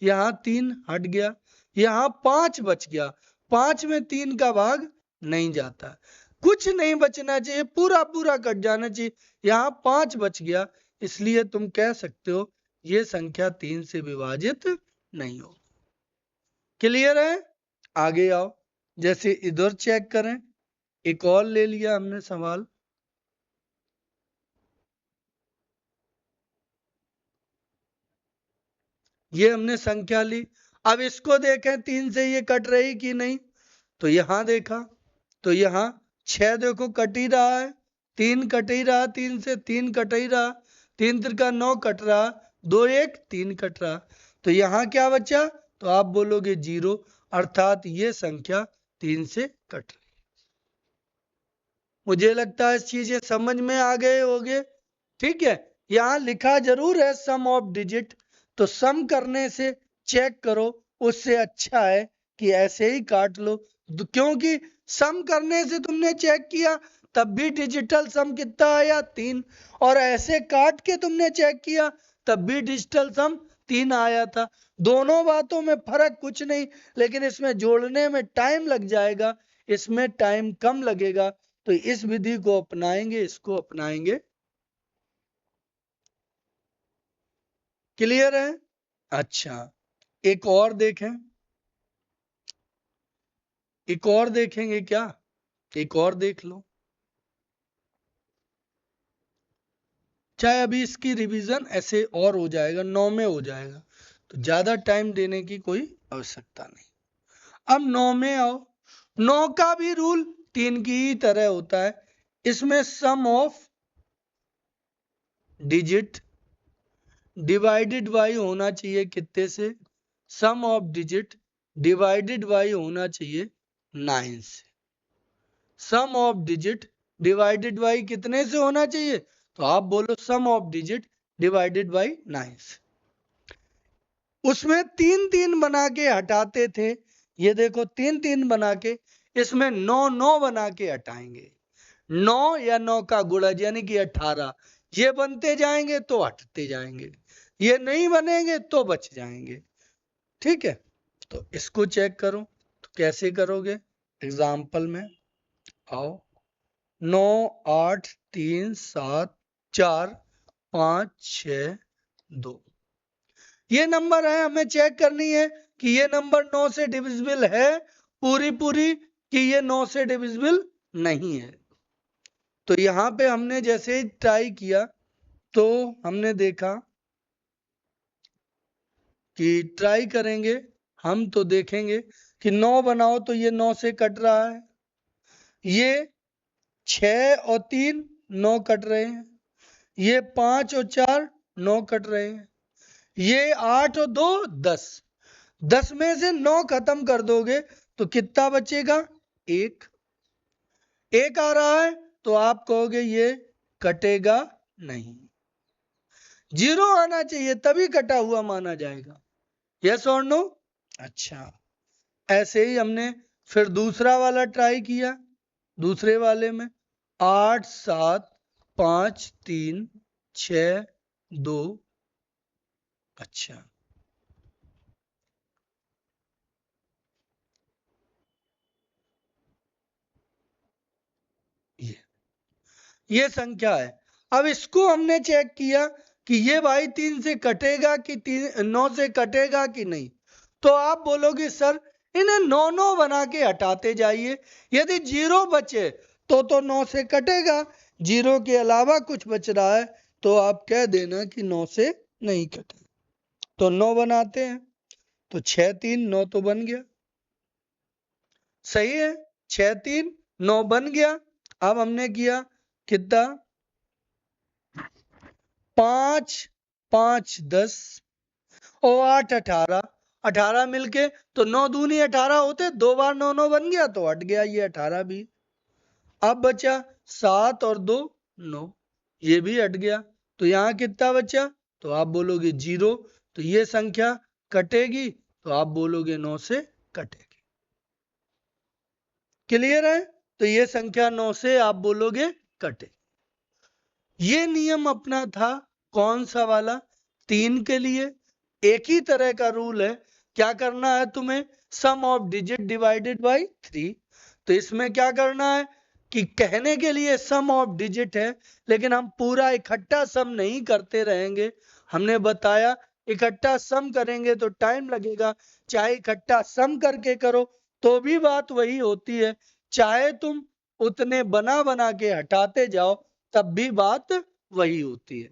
यहाँ 3 हट गया, यहाँ 5 बच गया, 5 में 3 का भाग नहीं जाता, कुछ नहीं बचना चाहिए, पूरा पूरा कट जाना चाहिए, यहाँ 5 बच गया, इसलिए तुम कह सकते हो ये संख्या 3 से विभाजित नहीं हो। क्लियर है, आगे आओ, जैसे इधर चेक करें, एक और ले लिया हमने सवाल, ये हमने संख्या ली, अब इसको देखें 3 से ये कट रही कि नहीं, तो यहां देखा, तो यहां 6 देखो कट ही रहा है, 3 कट ही रहा, 3 से 3 कट ही रहा, 3 3 9 कट रहा, 2 1 3 कट रहा, तो यहां क्या बचा, तो आप बोलोगे 0, अर्थात ये संख्या 3 से कट रही। मुझे लगता है चीजें समझ में आ गए होंगे, ठीक है। यहां लिखा जरूर है सम ऑफ डिजिट, तो सम करने से चेक करो, उससे अच्छा है कि ऐसे ही काट लो, क्योंकि सम करने से तुमने चेक किया तब भी डिजिटल सम कितना आया 3, और ऐसे काट के तुमने चेक किया तब भी डिजिटल सम 3 आया था। दोनों बातों में फर्क कुछ नहीं, लेकिन इसमें जोड़ने में टाइम लग जाएगा, इसमें टाइम कम लगेगा। तो इस विधि को अपनाएंगे, इसको अपनाएंगे। क्लियर है? अच्छा, एक और देखें, एक और देखेंगे क्या? एक और देख लो, चाहे अभी इसकी रिवीजन ऐसे और हो जाएगा, 9 में हो जाएगा, तो ज्यादा टाइम देने की कोई आवश्यकता नहीं। अब 9 में आओ। 9 का भी रूल 3 की ही तरह होता है। इसमें सम ऑफ डिजिट डिवाइडेड बाई होना चाहिए कितने से? सम ऑफ डिजिट डिवाइडेड बाई होना चाहिए 9 से। सम ऑफ डिजिट डिवाइडेड बाई कितने से होना चाहिए? तो आप बोलो सम ऑफ डिजिट डिवाइडेड बाई 9 से। उसमें 3 3 बना के हटाते थे, ये देखो 3 3 बना के, इसमें 9 9 बना के हटाएंगे। 9 या 9 का गुणज यानी कि 18, ये बनते जाएंगे तो हटते जाएंगे, ये नहीं बनेंगे तो बच जाएंगे। ठीक है, तो इसको चेक करो। तो कैसे करोगे? एग्जाम्पल में आओ। 9 8 3 7 4 5 6 2, ये नंबर है, हमें चेक करनी है कि ये नंबर 9 से डिविजिबल है पूरी पूरी, कि ये 9 से डिविजिबल नहीं है। तो यहां पे हमने जैसे ट्राई किया तो हमने देखा कि ट्राई करेंगे हम तो देखेंगे कि 9 बनाओ तो ये 9 से कट रहा है, ये 6 और 3 9 कट रहे हैं, ये 5 और 4 9 कट रहे हैं, ये 8 और 2 10। 10 में से 9 खत्म कर दोगे तो कितना बचेगा? 1। 1 आ रहा है तो आप कहोगे ये कटेगा नहीं, 0 आना चाहिए तभी कटा हुआ माना जाएगा। यस और नो? अच्छा, ऐसे ही हमने फिर दूसरा वाला ट्राई किया। दूसरे वाले में 8 7 5 3 6 2। अच्छा, ये संख्या है। अब इसको हमने चेक किया कि ये भाई 3 से कटेगा कि 9 से कटेगा कि नहीं। तो आप बोलोगे सर इन्हें 9 9 बना के हटाते जाइए, यदि 0 बचे तो 9 से कटेगा, 0 के अलावा कुछ बच रहा है तो आप कह देना कि 9 से नहीं कटेगा। तो 9 बनाते हैं, तो 6 3 9 तो बन गया, सही है, 6 3 9 बन गया। अब हमने किया कितना? 5 5 10 और 8 18, 18 मिलके तो 9 दूनी 18 होते, 2 बार 9 9 बन गया तो हट गया ये 18 भी। अब बचा 7 और 2 9, ये भी हट गया। तो यहाँ कितना बचा? तो आप बोलोगे 0, तो ये संख्या कटेगी, तो आप बोलोगे 9 से कटेगी। क्लियर है? तो ये संख्या 9 से आप बोलोगे कटे। ये नियम अपना था कौन सा वाला? 3 के लिए। एक ही तरह का रूल है, क्या करना है तुम्हें? सम ऑफ डिजिट डिवाइडेड बाई 3। तो इसमें क्या करना है कि कहने के लिए सम ऑफ डिजिट है, लेकिन हम पूरा इकट्ठा सम नहीं करते रहेंगे। हमने बताया इकट्ठा सम करेंगे तो टाइम लगेगा, चाहे इकट्ठा सम करके करो तो भी बात वही होती है, चाहे तुम उतने बना बना के हटाते जाओ तब भी बात वही होती है।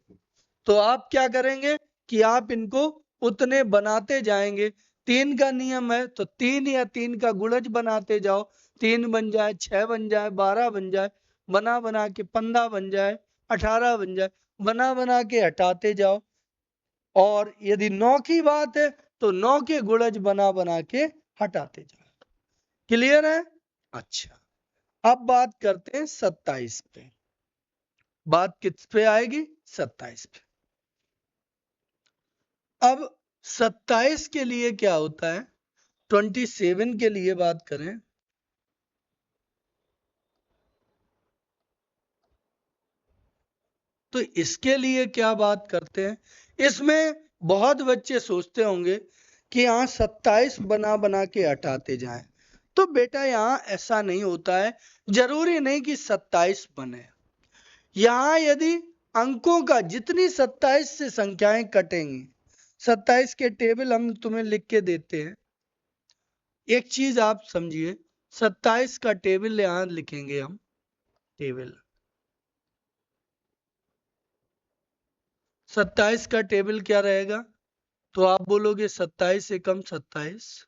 तो आप क्या करेंगे कि आप इनको उतने बनाते जाएंगे। 3 का नियम है तो 3 या 3 का गुणज बनाते जाओ, 3 बन जाए, 6 बन जाए, 12 बन जाए, बना बना के 15 बन जाए, 18 बन जाए, बना बना के हटाते जाओ। और यदि 9 की बात है तो 9 के गुणज बना बना के हटाते जाओ। क्लियर है? अच्छा, अब बात करते हैं 27 पे। बात किस पे आएगी? 27 पे। अब 27 के लिए क्या होता है? 27 के लिए बात करें तो इसके लिए क्या बात करते हैं, इसमें बहुत बच्चे सोचते होंगे कि यहाँ 27 बना बना के हटाते जाएं। तो बेटा यहाँ ऐसा नहीं होता है, जरूरी नहीं कि 27 बने। यहाँ यदि अंकों का जितनी 27 से संख्याएं कटेंगी, 27 के टेबल हम तुम्हें लिख के देते हैं। एक चीज आप समझिए, 27 का टेबल यहां लिखेंगे हम। टेबल 27 का टेबल क्या रहेगा, तो आप बोलोगे 27 से कम 27।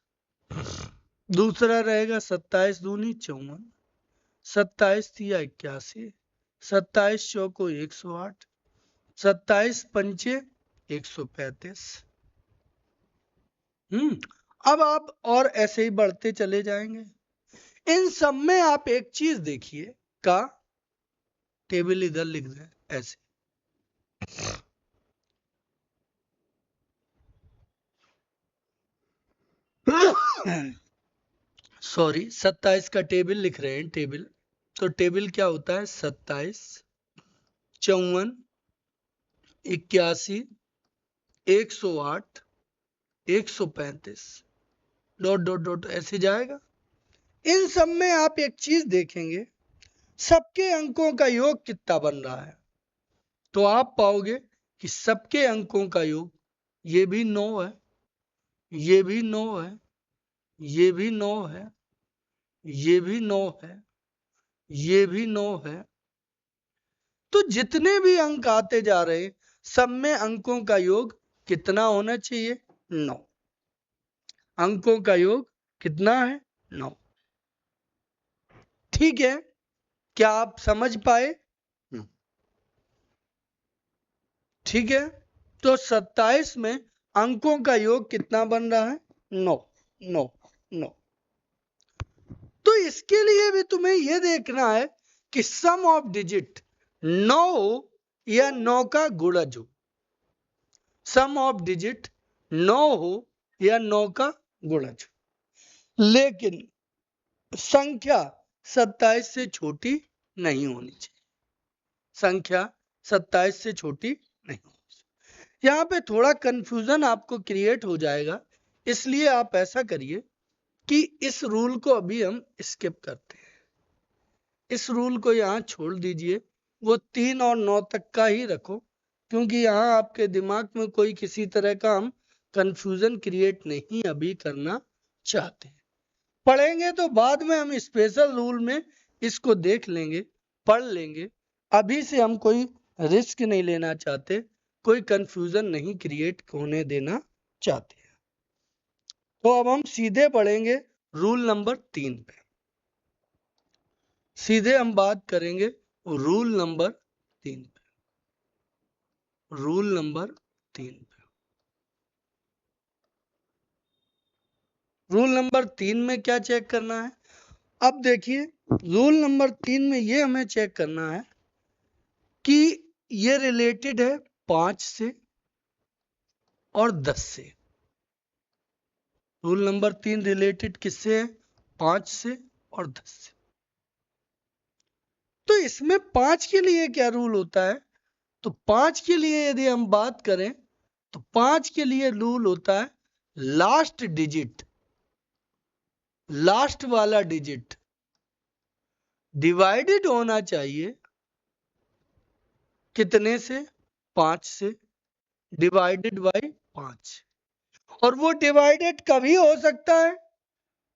दूसरा रहेगा 27 दूनी 54, 27 तिया 81, 27 चौको 108, 27 पंचे 135। अब आप और ऐसे ही बढ़ते चले जाएंगे। इन सब में आप एक चीज देखिए, का टेबल इधर लिख दें ऐसे। सॉरी, 27 का टेबल लिख रहे हैं, टेबल। तो टेबल क्या होता है, 27, 54, 81, 108, 135, डॉट डॉट डॉट ऐसे जाएगा। इन सब में आप एक चीज देखेंगे, सबके अंकों का योग कितना बन रहा है, तो आप पाओगे कि सबके अंकों का योग, ये भी 9 है, ये भी 9 है, ये भी 9 है, ये भी 9 है, ये भी 9 है। तो जितने भी अंक आते जा रहे हैं, सब में अंकों का योग कितना होना चाहिए, 9। अंकों का योग कितना है, 9। ठीक है, क्या आप समझ पाए? ठीक है, तो 27 में अंकों का योग कितना बन रहा है, 9, 9, 9। तो इसके लिए भी तुम्हें यह देखना है कि सम ऑफ डिजिट 9 या 9 का गुणज हो। सम ऑफ डिजिट 9 हो या 9 का गुणज, लेकिन संख्या 27 से छोटी नहीं होनी चाहिए। संख्या 27 से छोटी नहीं होनी चाहिए। यहां पे थोड़ा कंफ्यूजन आपको क्रिएट हो जाएगा, इसलिए आप ऐसा करिए कि इस रूल को अभी हम स्किप करते हैं। इस रूल को यहां छोड़ दीजिए, वो 3 और 9 तक का ही रखो, क्योंकि यहां आपके दिमाग में कोई किसी तरह का हम कंफ्यूजन क्रिएट नहीं अभी करना चाहते। पढ़ेंगे तो बाद में हम स्पेशल रूल में इसको देख लेंगे, पढ़ लेंगे। अभी से हम कोई रिस्क नहीं लेना चाहते, कोई कंफ्यूजन नहीं क्रिएट होने देना चाहते हैं। तो अब हम सीधे पढ़ेंगे रूल नंबर 3 पे। सीधे हम बात करेंगे रूल नंबर 3 पे। रूल नंबर 3 पे। रूल नंबर 3 में क्या चेक करना है, अब देखिए रूल नंबर 3 में ये हमें चेक करना है कि ये रिलेटेड है 5 से और 10 से। रूल नंबर 3 रिलेटेड किससे है, 5 से और 10 से। तो इसमें 5 के लिए क्या रूल होता है, तो 5 के लिए यदि हम बात करें तो 5 के लिए रूल होता है लास्ट डिजिट, लास्ट वाला डिजिट डिवाइडेड होना चाहिए कितने से, 5 से, डिवाइडेड बाय 5। और वो डिवाइडेड कभी हो सकता है,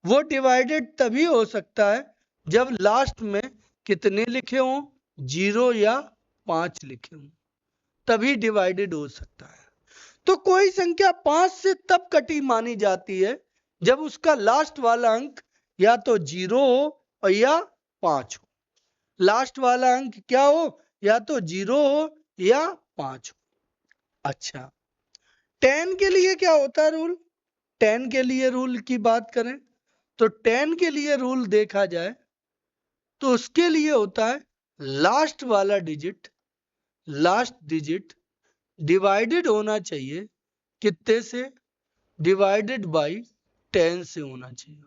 वो डिवाइडेड तभी हो सकता है जब लास्ट में कितने लिखे हों, 0 या 5 लिखे हों, तभी डिवाइडेड हो सकता है। तो कोई संख्या 5 से तब कटी मानी जाती है जब उसका लास्ट वाला अंक या तो 0 हो और या 5 हो। लास्ट वाला अंक क्या हो, या तो 0 हो या 5 हो। अच्छा, 10 के लिए क्या होता है रूल, 10 के लिए रूल की बात करें तो 10 के लिए रूल देखा जाए तो उसके लिए होता है लास्ट वाला डिजिट, लास्ट डिजिट डिवाइडेड होना चाहिए कितने से, डिवाइडेड बाय 10 से होना चाहिए।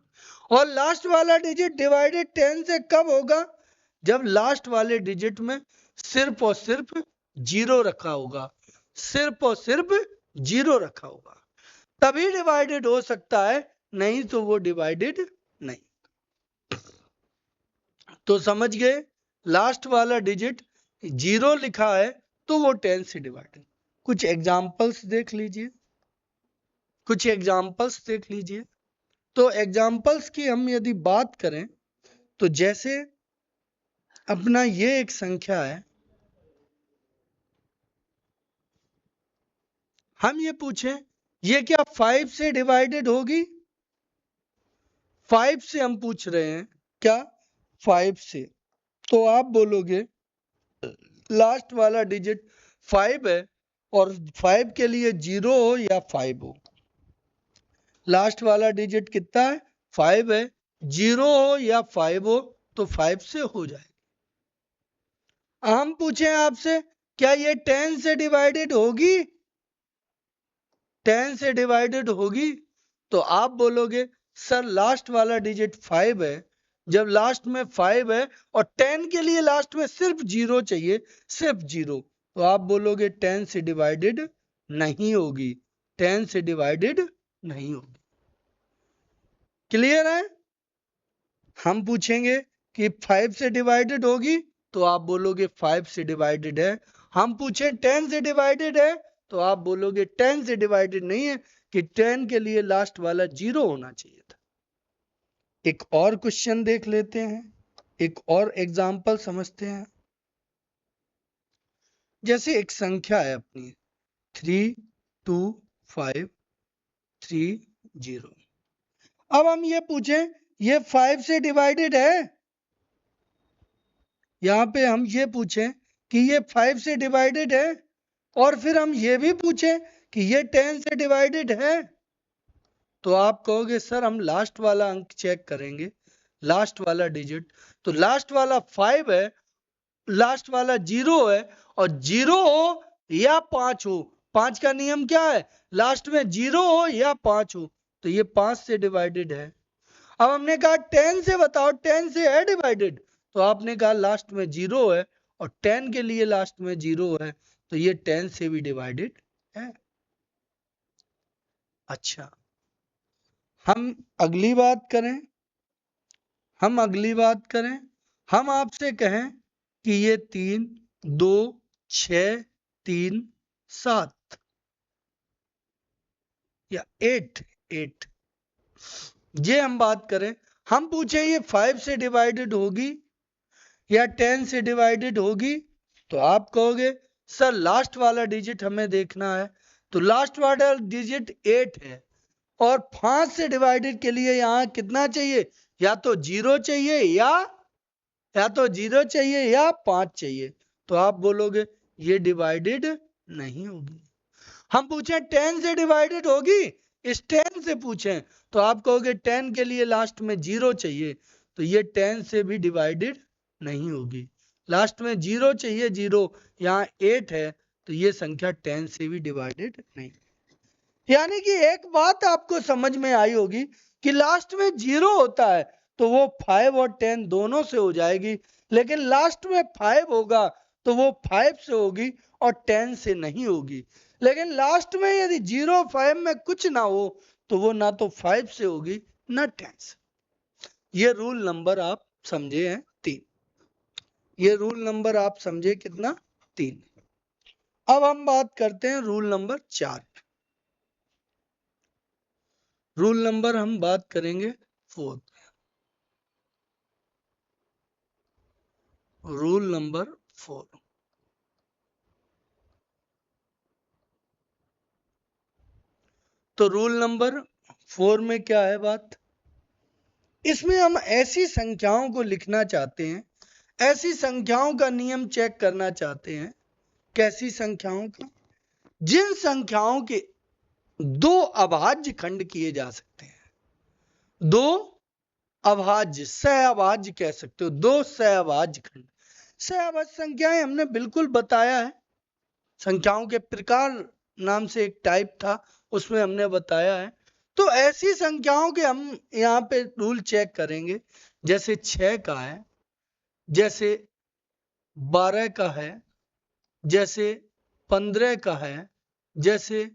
और लास्ट वाला डिजिट डिवाइडेड 10 से कब होगा, जब लास्ट वाले डिजिट में सिर्फ और सिर्फ जीरो रखा होगा, सिर्फ और सिर्फ जीरो रखा होगा, तभी डिवाइडेड हो सकता है, नहीं तो वो डिवाइडेड नहीं। तो समझ गए, लास्ट वाला डिजिट जीरो लिखा है तो वो 10 से डिवाइडेड। कुछ एग्जाम्पल्स देख लीजिए, कुछ एग्जाम्पल्स देख लीजिए। तो एग्जाम्पल्स की हम यदि बात करें तो जैसे अपना ये एक संख्या है, हम ये पूछें ये क्या 5 से डिवाइडेड होगी? 5 से हम पूछ रहे हैं, क्या 5 से? तो आप बोलोगे लास्ट वाला डिजिट 5 है और 5 के लिए 0 हो या 5 हो। लास्ट वाला डिजिट कितना है? 5 है, 0 हो या 5 हो तो 5 से हो जाएगा। हम पूछें आपसे क्या ये 10 से डिवाइडेड होगी? 10 से डिवाइडेड होगी? तो आप बोलोगे सर लास्ट वाला डिजिट 5 है, जब लास्ट में 5 है और 10 के लिए लास्ट में सिर्फ 0 चाहिए, सिर्फ 0, तो आप बोलोगे 10 से डिवाइडेड नहीं होगी, 10 से डिवाइडेड नहीं होगी। क्लियर है? हम पूछेंगे कि 5 से डिवाइडेड होगी तो आप बोलोगे 5 से डिवाइडेड है। हम पूछें 10 से डिवाइडेड है तो आप बोलोगे 10 से डिवाइडेड नहीं है, कि 10 के लिए लास्ट वाला 0 होना चाहिए था। एक और क्वेश्चन देख लेते हैं, एक और एग्जांपल समझते हैं। जैसे एक संख्या है अपनी 32530। अब हम ये पूछें ये 5 से डिवाइडेड है? यहां पे हम ये पूछें कि ये 5 से डिवाइडेड है, और फिर हम ये भी पूछें कि ये 10 से डिवाइडेड है, तो आप कहोगे सर हम लास्ट वाला अंक चेक करेंगे, लास्ट वाला डिजिट। तो लास्ट वाला 5 है, लास्ट वाला 0 है, और 0 हो या 5 हो, 5 का नियम क्या है? लास्ट में 0 हो या 5 हो, तो ये 5 से डिवाइडेड है। अब हमने कहा 10 से बताओ, 10 से है डिवाइडेड, तो आपने कहा लास्ट में 0 है और 10 के लिए लास्ट में 0 है, तो ये 10 से भी डिवाइडेड है। अच्छा, हम अगली बात करें, हम अगली बात करें, हम आपसे कहें कि ये 3 2 6 3 7 या 8 8, ये हम बात करें, हम पूछे ये 5 से डिवाइडेड होगी या 10 से डिवाइडेड होगी, तो आप कहोगे सर लास्ट वाला डिजिट हमें देखना है, तो लास्ट वाला डिजिट 8 है और 5 से डिवाइडेड के लिए यहां कितना चाहिए? या तो 0 चाहिए या तो 0 चाहिए या 5 चाहिए, तो आप बोलोगे ये डिवाइडेड नहीं होगी। हम पूछें 10 से डिवाइडेड होगी, इस 10 से पूछें, तो आप कहोगे 10 के लिए लास्ट में 0 चाहिए, तो ये 10 से भी डिवाइडेड नहीं होगी। लास्ट में 0 चाहिए, 0 यहाँ 8 है, तो ये संख्या 10 से भी डिवाइडेड नहीं। यानी कि एक बात आपको समझ में आई होगी कि लास्ट में 0 होता है तो वो 5 और 10 दोनों से हो जाएगी, लेकिन लास्ट में 5 होगा तो वो 5 से होगी और 10 से नहीं होगी। लेकिन लास्ट में यदि 0 5 में कुछ ना हो तो वो ना तो 5 से होगी ना 10 से। ये रूल नंबर आप समझे हैं 3। ये रूल नंबर आप समझे कितना? 3। अब हम बात करते हैं रूल नंबर 4। रूल नंबर हम बात करेंगे 4। Rule number 4। तो रूल नंबर 4 में क्या है बात? इसमें हम ऐसी संख्याओं को लिखना चाहते हैं, ऐसी संख्याओं का नियम चेक करना चाहते हैं। कैसी संख्याओं का? जिन संख्याओं के 2 अभाज्य खंड किए जा सकते हैं। 2 अभाज्य, सहअभाज्य कह सकते हो, 2 सहअभाज्य खंड। सहअभाज्य संख्याएं हमने बिल्कुल बताया है, संख्याओं के प्रकार नाम से एक टाइप था, उसमें हमने बताया है। तो ऐसी संख्याओं के हम यहाँ पे रूल चेक करेंगे, जैसे 6 का है, जैसे 12 का है, जैसे 15 का है, जैसे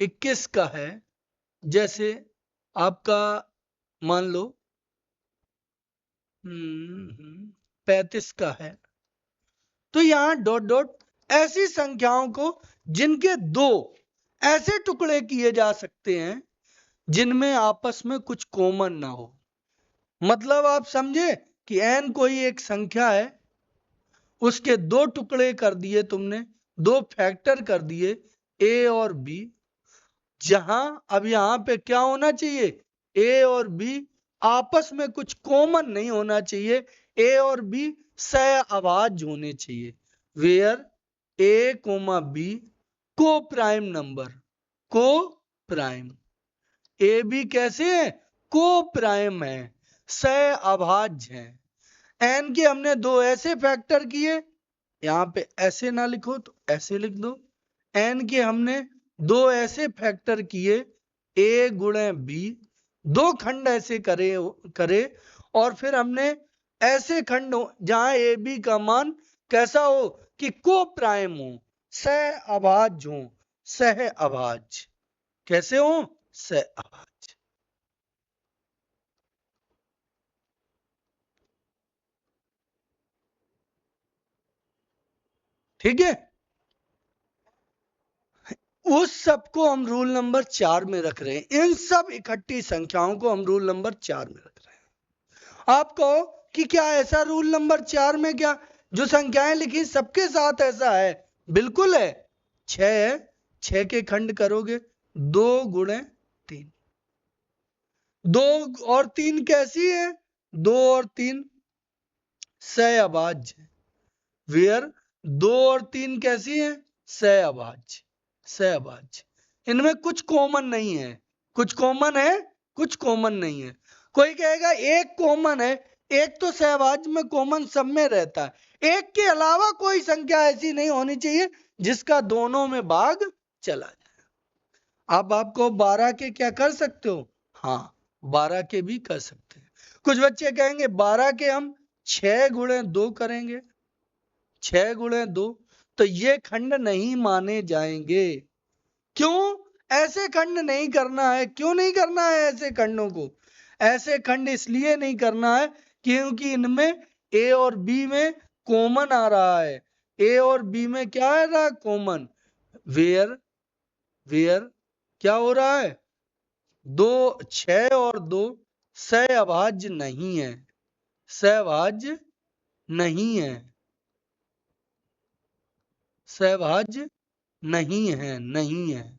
21 का है, जैसे आपका मान लो 35 का है। तो यहां डॉट डॉट ऐसी संख्याओं को जिनके दो ऐसे टुकड़े किए जा सकते हैं जिनमें आपस में कुछ कॉमन ना हो। मतलब आप समझे कि n कोई एक संख्या है, उसके दो टुकड़े कर दिए तुमने, दो फैक्टर कर दिए a और b, जहां अब यहां पे क्या होना चाहिए, a और b आपस में कुछ कॉमन नहीं होना चाहिए, a और b सह-अभाज्य होने चाहिए। वेयर a कोमा b को प्राइम नंबर, को प्राइम, ए बी कैसे है, को प्राइम है, सह-अभाज्य है। एन के हमने दो ऐसे फैक्टर किए, यहां पे ऐसे ना लिखो तो ऐसे लिख दो। एन के हमने दो ऐसे फैक्टर किए, ए गुणे बी, दो खंड ऐसे करे और फिर हमने ऐसे खंड जहां ए बी का मान कैसा हो कि को प्राइम हो, सह-अभाज्य हो, सह-अभाज्य कैसे हो, सह-अभाज्य। ठीक है, उस सब को हम रूल नंबर 4 में रख रहे हैं। इन सब इकट्ठी संख्याओं को हम रूल नंबर 4 में रख रहे हैं। आप कहो कि क्या ऐसा रूल नंबर 4 में क्या जो संख्याएं लिखी सबके साथ ऐसा है? बिल्कुल है। 6 है, 6 के खंड करोगे 2 गुणे 3, 2 और 3 कैसी है, 2 और 3 सह-अभाज्य। वेयर 2 और 3 कैसी है, सह-अभाज्य, सह-अभाज्य। इनमें कुछ कॉमन नहीं है, कुछ कॉमन है, कुछ कॉमन नहीं है। कोई कहेगा एक कॉमन है, एक तो सहभाज्य में कॉमन सब में रहता है, एक के अलावा कोई संख्या ऐसी नहीं होनी चाहिए जिसका दोनों में भाग चला जाए। अब आपको 12 के क्या कर सकते हो, हाँ 12 के भी कर सकते हैं। कुछ बच्चे कहेंगे 12 के हम 6 गुणे 2 करेंगे, 6 गुणे 2, तो ये खंड नहीं माने जाएंगे। क्यों ऐसे खंड नहीं करना है, क्यों नहीं करना है ऐसे खंडों को? ऐसे खंड इसलिए नहीं करना है क्योंकि इनमें ए और बी में कॉमन आ रहा है। ए और बी में क्या आ रहा है, कॉमन। वेयर वेयर क्या हो रहा है, 2, 6 और 2 सह-अभाज्य नहीं है, सह-अभाज्य नहीं है, सह-अभाज्य नहीं है, नहीं है,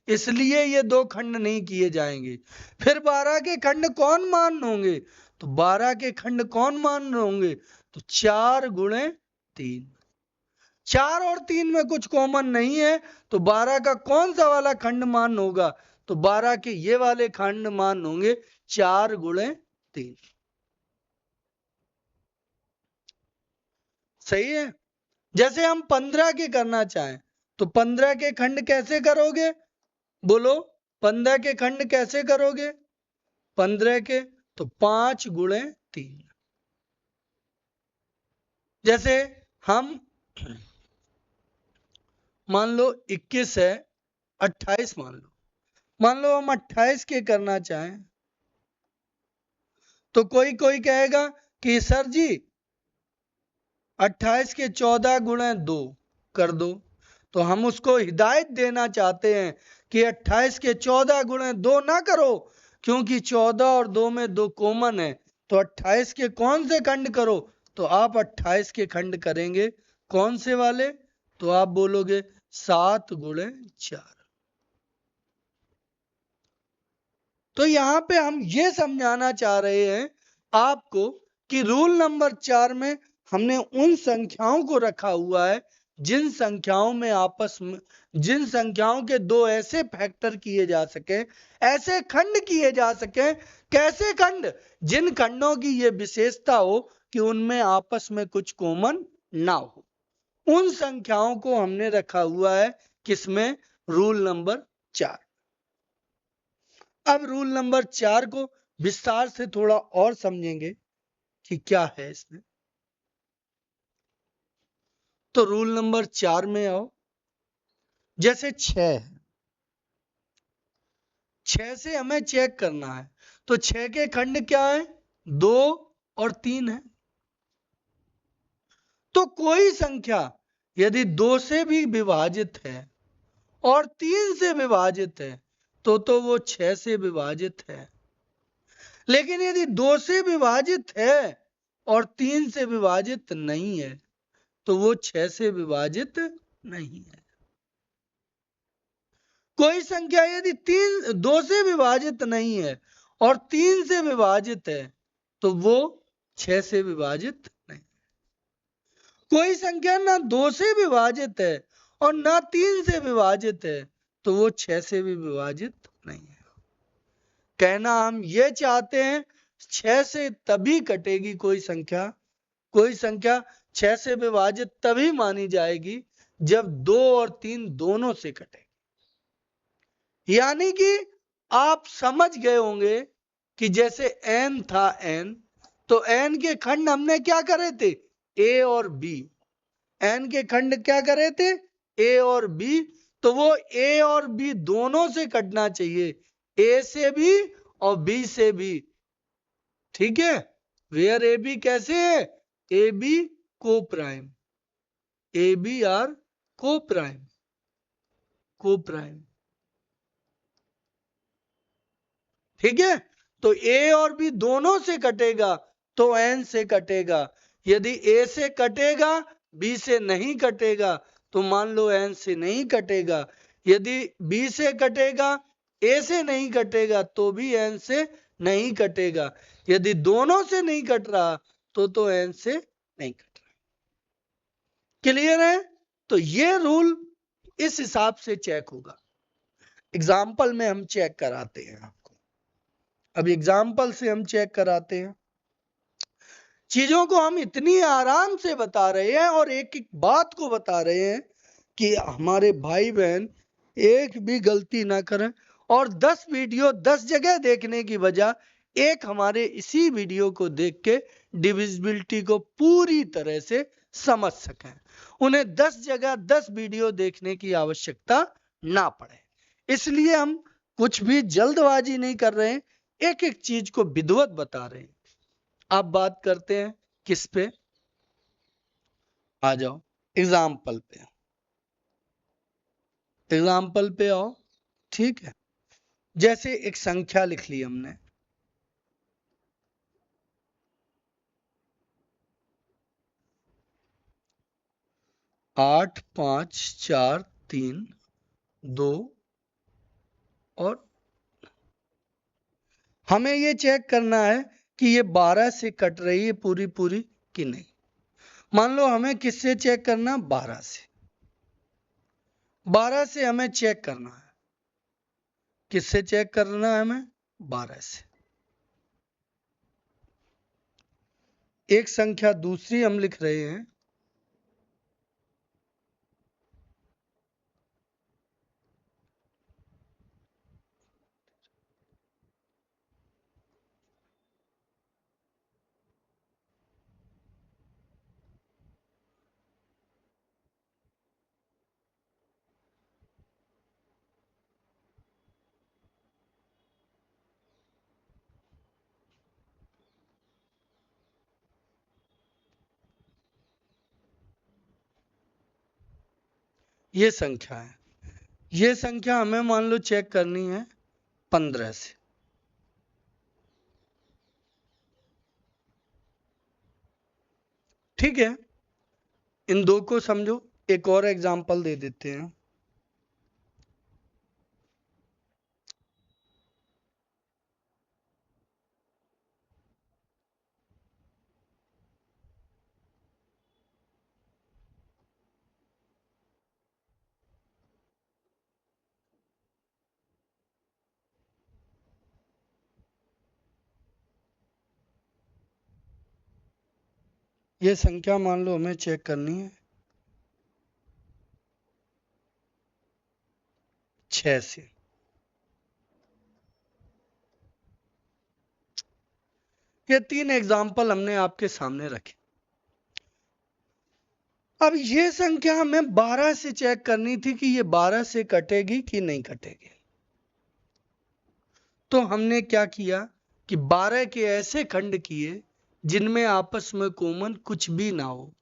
इसलिए ये दो खंड नहीं किए जाएंगे। फिर 12 के खंड कौन मान होंगे, तो 12 के खंड कौन मान होंगे, तो 4 गुणे 3, 4 और 3 में कुछ कॉमन नहीं है, तो 12 का कौन सा वाला खंड मान होगा, तो 12 के ये वाले खंड मान होंगे 4 गुणे 3। सही है। जैसे हम 15 के करना चाहें तो 15 के खंड कैसे करोगे, बोलो 15 के खंड कैसे करोगे, 15 के तो 5 गुणे 3। जैसे हम मान लो 21 है, 28 मान लो हम 28 के करना चाहें तो कोई कोई कहेगा कि सर जी 28 के 14 गुणे 2 कर दो। तो हम उसको हिदायत देना चाहते हैं कि 28 के 14 गुणे 2 ना करो, क्योंकि 14 और 2 में 2 कॉमन है। तो 28 के कौन से खंड करो, तो आप 28 के खंड करेंगे कौन से वाले, तो आप बोलोगे 7 गुणे 4। तो यहां पे हम ये समझाना चाह रहे हैं आपको कि रूल नंबर 4 में हमने उन संख्याओं को रखा हुआ है जिन संख्याओं में आपस में, जिन संख्याओं के दो ऐसे फैक्टर किए जा सके, ऐसे खंड किए जा सके। कैसे खंड, जिन खंडों की ये विशेषता हो कि उनमें आपस में कुछ कॉमन ना हो, उन संख्याओं को हमने रखा हुआ है किसमें, रूल नंबर 4। अब रूल नंबर 4 को विस्तार से थोड़ा और समझेंगे कि क्या है इसमें। तो रूल नंबर 4 में आओ। जैसे 6 है, 6 से हमें चेक करना है, तो 6 के खंड क्या है? 2 और 3 है। तो कोई संख्या यदि 2 से भी विभाजित है और 3 से विभाजित है तो वो 6 से विभाजित है। लेकिन यदि 2 से विभाजित है और 3 से विभाजित नहीं है तो वो 6 से विभाजित नहीं है। कोई संख्या यदि 2 से विभाजित नहीं है और 3 से विभाजित है तो वो 6 से विभाजित नहीं। कोई संख्या ना 2 से विभाजित है और ना 3 से विभाजित है तो वो 6 से भी विभाजित नहीं है। कहना हम ये चाहते हैं 6 से तभी कटेगी कोई संख्या 6 से विभाजित तभी मानी जाएगी जब 2 और 3 दोनों से कटेगी। यानी कि आप समझ गए होंगे कि जैसे n था n, तो n के खंड हमने क्या करे थे? a और b। n के खंड क्या करे थे? a और b। तो वो a और b दोनों से कटना चाहिए, a से भी और b से भी। ठीक है? वेयर ए बी कैसे है? ए बी को प्राइम, ए बी आर को प्राइम, को प्राइम। ठीक है? तो ए और बी दोनों से कटेगा तो एन से कटेगा। यदि ए से कटेगा बी से नहीं कटेगा तो मान लो एन से नहीं कटेगा। यदि बी से कटेगा ए से नहीं कटेगा तो भी एन से नहीं कटेगा। यदि दोनों से नहीं कट रहा तो एन से नहीं कट रहा। क्लियर है? तो ये रूल इस हिसाब से चेक होगा। एग्जाम्पल में हम चेक कराते हैं आपको। अब एग्जाम्पल से हम चेक कराते हैं। चीजों को हम इतनी आराम से बता रहे हैं और एक एक बात को बता रहे हैं कि हमारे भाई बहन एक भी गलती ना करें और 10 वीडियो 10 जगह देखने की बजाय एक हमारे इसी वीडियो को देख के डिविजिबिलिटी को पूरी तरह से समझ सकें। उन्हें 10 जगह 10 वीडियो देखने की आवश्यकता ना पड़े। इसलिए हम कुछ भी जल्दबाजी नहीं कर रहे हैं, एक एक चीज को विधिवत बता रहे हैं। आप बात करते हैं किस पे? आ जाओ एग्जाम्पल पे। एग्जाम्पल पे आओ। ठीक है? जैसे एक संख्या लिख ली हमने, 8 5 4 3 2 और हमें ये चेक करना है कि ये 12 से कट रही है पूरी पूरी कि नहीं। मान लो हमें किससे चेक करना? 12 से। 12 से हमें चेक करना है। किससे चेक करना है हमें? 12 से। एक संख्या दूसरी हम लिख रहे हैं, ये संख्या है। ये संख्या हमें मान लो चेक करनी है 15 से। ठीक है? इन दो को समझो। एक और एग्जांपल दे देते हैं। ये संख्या मान लो हमें चेक करनी है 6 से। ये 3 एग्जाम्पल हमने आपके सामने रखे। अब ये संख्या हमें 12 से चेक करनी थी कि ये 12 से कटेगी कि नहीं कटेगी। तो हमने क्या किया कि 12 के ऐसे खंड किए जिनमें आपस में कॉमन कुछ भी ना हो।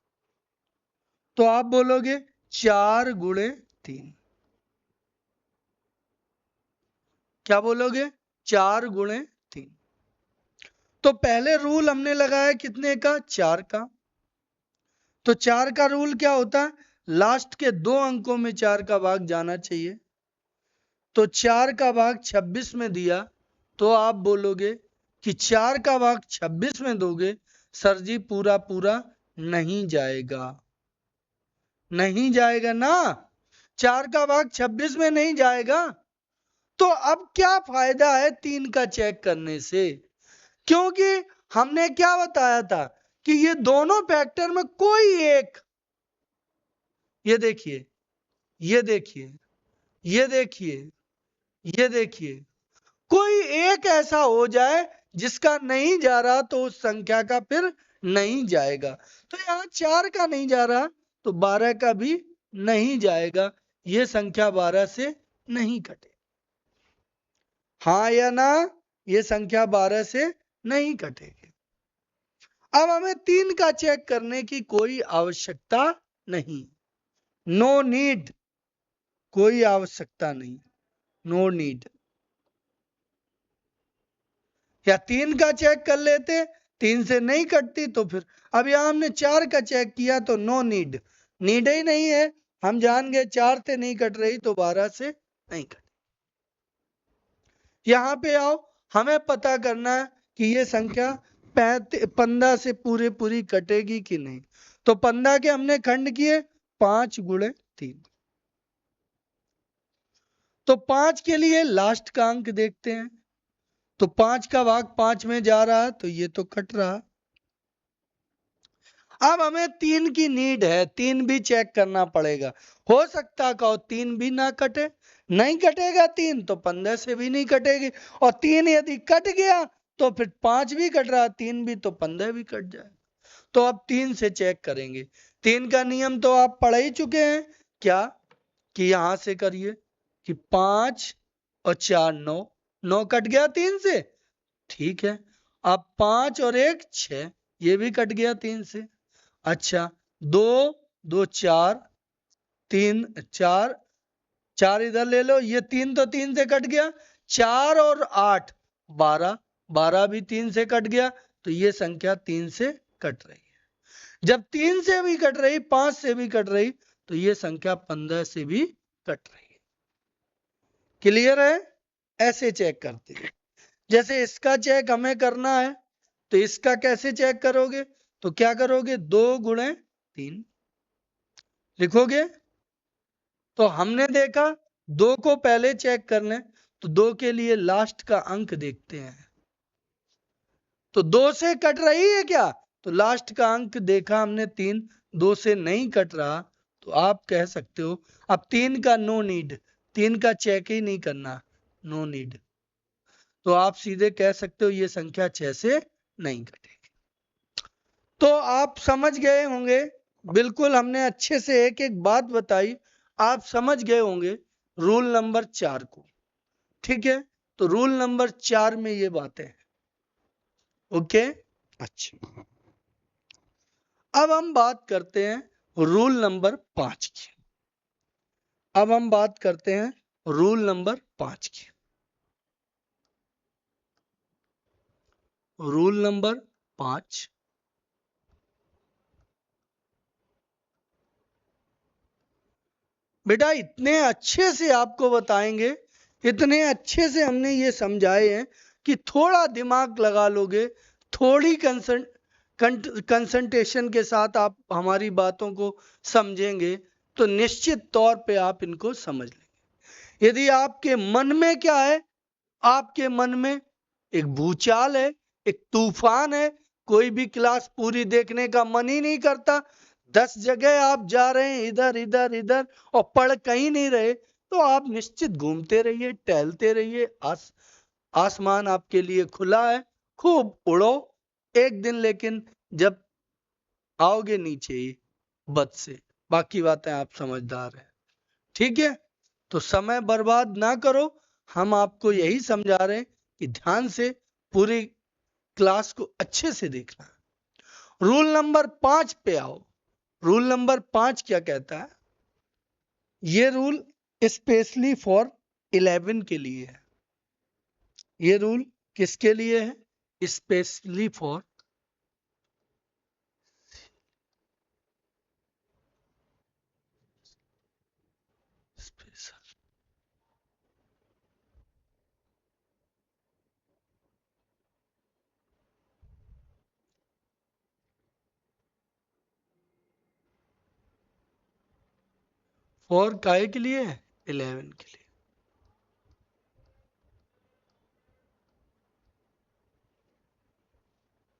तो आप बोलोगे 4 गुणे 3। क्या बोलोगे? 4 गुणे 3। तो पहले रूल हमने लगाया कितने का? 4 का। तो 4 का रूल क्या होता है? लास्ट के 2 अंकों में 4 का भाग जाना चाहिए। तो 4 का भाग 26 में दिया तो आप बोलोगे कि 4 का भाग 26 में दोगे सर जी, पूरा पूरा नहीं जाएगा। नहीं जाएगा ना, 4 का भाग 26 में नहीं जाएगा। तो अब क्या फायदा है 3 का चेक करने से? क्योंकि हमने क्या बताया था कि ये दोनों फैक्टर में कोई एक, ये देखिए, ये देखिए, ये देखिए, ये देखिए, कोई एक ऐसा हो जाए जिसका नहीं जा रहा तो उस संख्या का फिर नहीं जाएगा। तो यहां 4 का नहीं जा रहा तो 12 का भी नहीं जाएगा। ये संख्या 12 से नहीं कटे। हाँ या ना? ये संख्या 12 से नहीं कटेगी। अब हमें 3 का चेक करने की कोई आवश्यकता नहीं। नो नीड, कोई आवश्यकता नहीं, नो नीड। या 3 का चेक कर लेते, 3 से नहीं कटती तो फिर अब यहां हमने 4 का चेक किया तो नो नीड, नीड ही नहीं है। हम जान गए 4 से नहीं कट रही तो 12 से नहीं कट। यहां पे आओ, हमें पता करना है कि ये संख्या 15 से पूरी कटेगी कि नहीं। तो 15 के हमने खंड किए 5 गुणे 3। तो 5 के लिए लास्ट का अंक देखते हैं। तो 5 का भाग 5 में जा रहा है तो ये तो कट रहा। अब हमें 3 की नीड है, 3 भी चेक करना पड़ेगा। हो सकता कहो 3 भी ना कटे, नहीं कटेगा 3 तो 15 से भी नहीं कटेगी, और 3 यदि कट गया तो फिर 5 भी कट रहा, 3 भी तो 15 भी कट जाए। तो अब 3 से चेक करेंगे। 3 का नियम तो आप पढ़ ही चुके हैं, क्या कि यहां से करिए कि 5 और 4 9, 9 कट गया 3 से, ठीक है। अब 5 और 1 6, ये भी कट गया 3 से। अच्छा, 2 2 4, 3 4, 4 इधर ले लो, ये 3 तो 3 से कट गया। 4 और 8 12, 12 भी 3 से कट गया। तो ये संख्या 3 से कट रही है। जब 3 से भी कट रही, 5 से भी कट रही, तो ये संख्या 15 से भी कट रही है। क्लियर है? ऐसे चेक करते हैं। जैसे इसका चेक हमें करना है तो इसका कैसे चेक करोगे? तो क्या करोगे? 2 गुणे 3 लिखोगे। तो हमने देखा 2 को पहले चेक कर लें, तो 2 के लिए लास्ट का अंक देखते हैं। तो 2 से कट रही है क्या? तो लास्ट का अंक देखा हमने 3, 2 से नहीं कट रहा तो आप कह सकते हो अब 3 का नो नीड, 3 का चेक ही नहीं करना, नो नीड। तो आप सीधे कह सकते हो ये संख्या 6 से नहीं कटेगी। तो आप समझ गए होंगे, बिल्कुल हमने अच्छे से एक एक बात बताई, आप समझ गए होंगे रूल नंबर 4 को। ठीक है, तो रूल नंबर 4 में ये बातें हैं। ओके, अच्छा, अब हम बात करते हैं रूल नंबर 5 की। अब हम बात करते हैं रूल नंबर 5 की। रूल नंबर 5, बेटा इतने अच्छे से आपको बताएंगे, इतने अच्छे से हमने ये समझाए हैं कि थोड़ा दिमाग लगा लोगे, थोड़ी कंसंट्रेशन के साथ आप हमारी बातों को समझेंगे तो निश्चित तौर पे आप इनको समझ लेंगे। यदि आपके मन में क्या है, आपके मन में एक भूचाल है, एक तूफान है, कोई भी क्लास पूरी देखने का मन ही नहीं करता, 10 जगह आप जा रहे हैं, इधर इधर इधर, और पढ़ कहीं नहीं रहे, तो आप निश्चित घूमते रहिए, टहलते रहिए। आसमान आपके लिए खुला है, खूब उड़ो। एक दिन लेकिन जब आओगे नीचे ही बद से बाकी बातें आप समझदार हैं, ठीक है। तो समय बर्बाद ना करो, हम आपको यही समझा रहे हैं कि ध्यान से पूरी क्लास को अच्छे से देखना है। रूल नंबर 5 पे आओ। रूल नंबर 5 क्या कहता है? ये रूल स्पेशली फॉर 11 के लिए है। ये रूल किसके लिए है? स्पेशली फॉर स्पेशल फॉर काय के लिए है? 11 के लिए।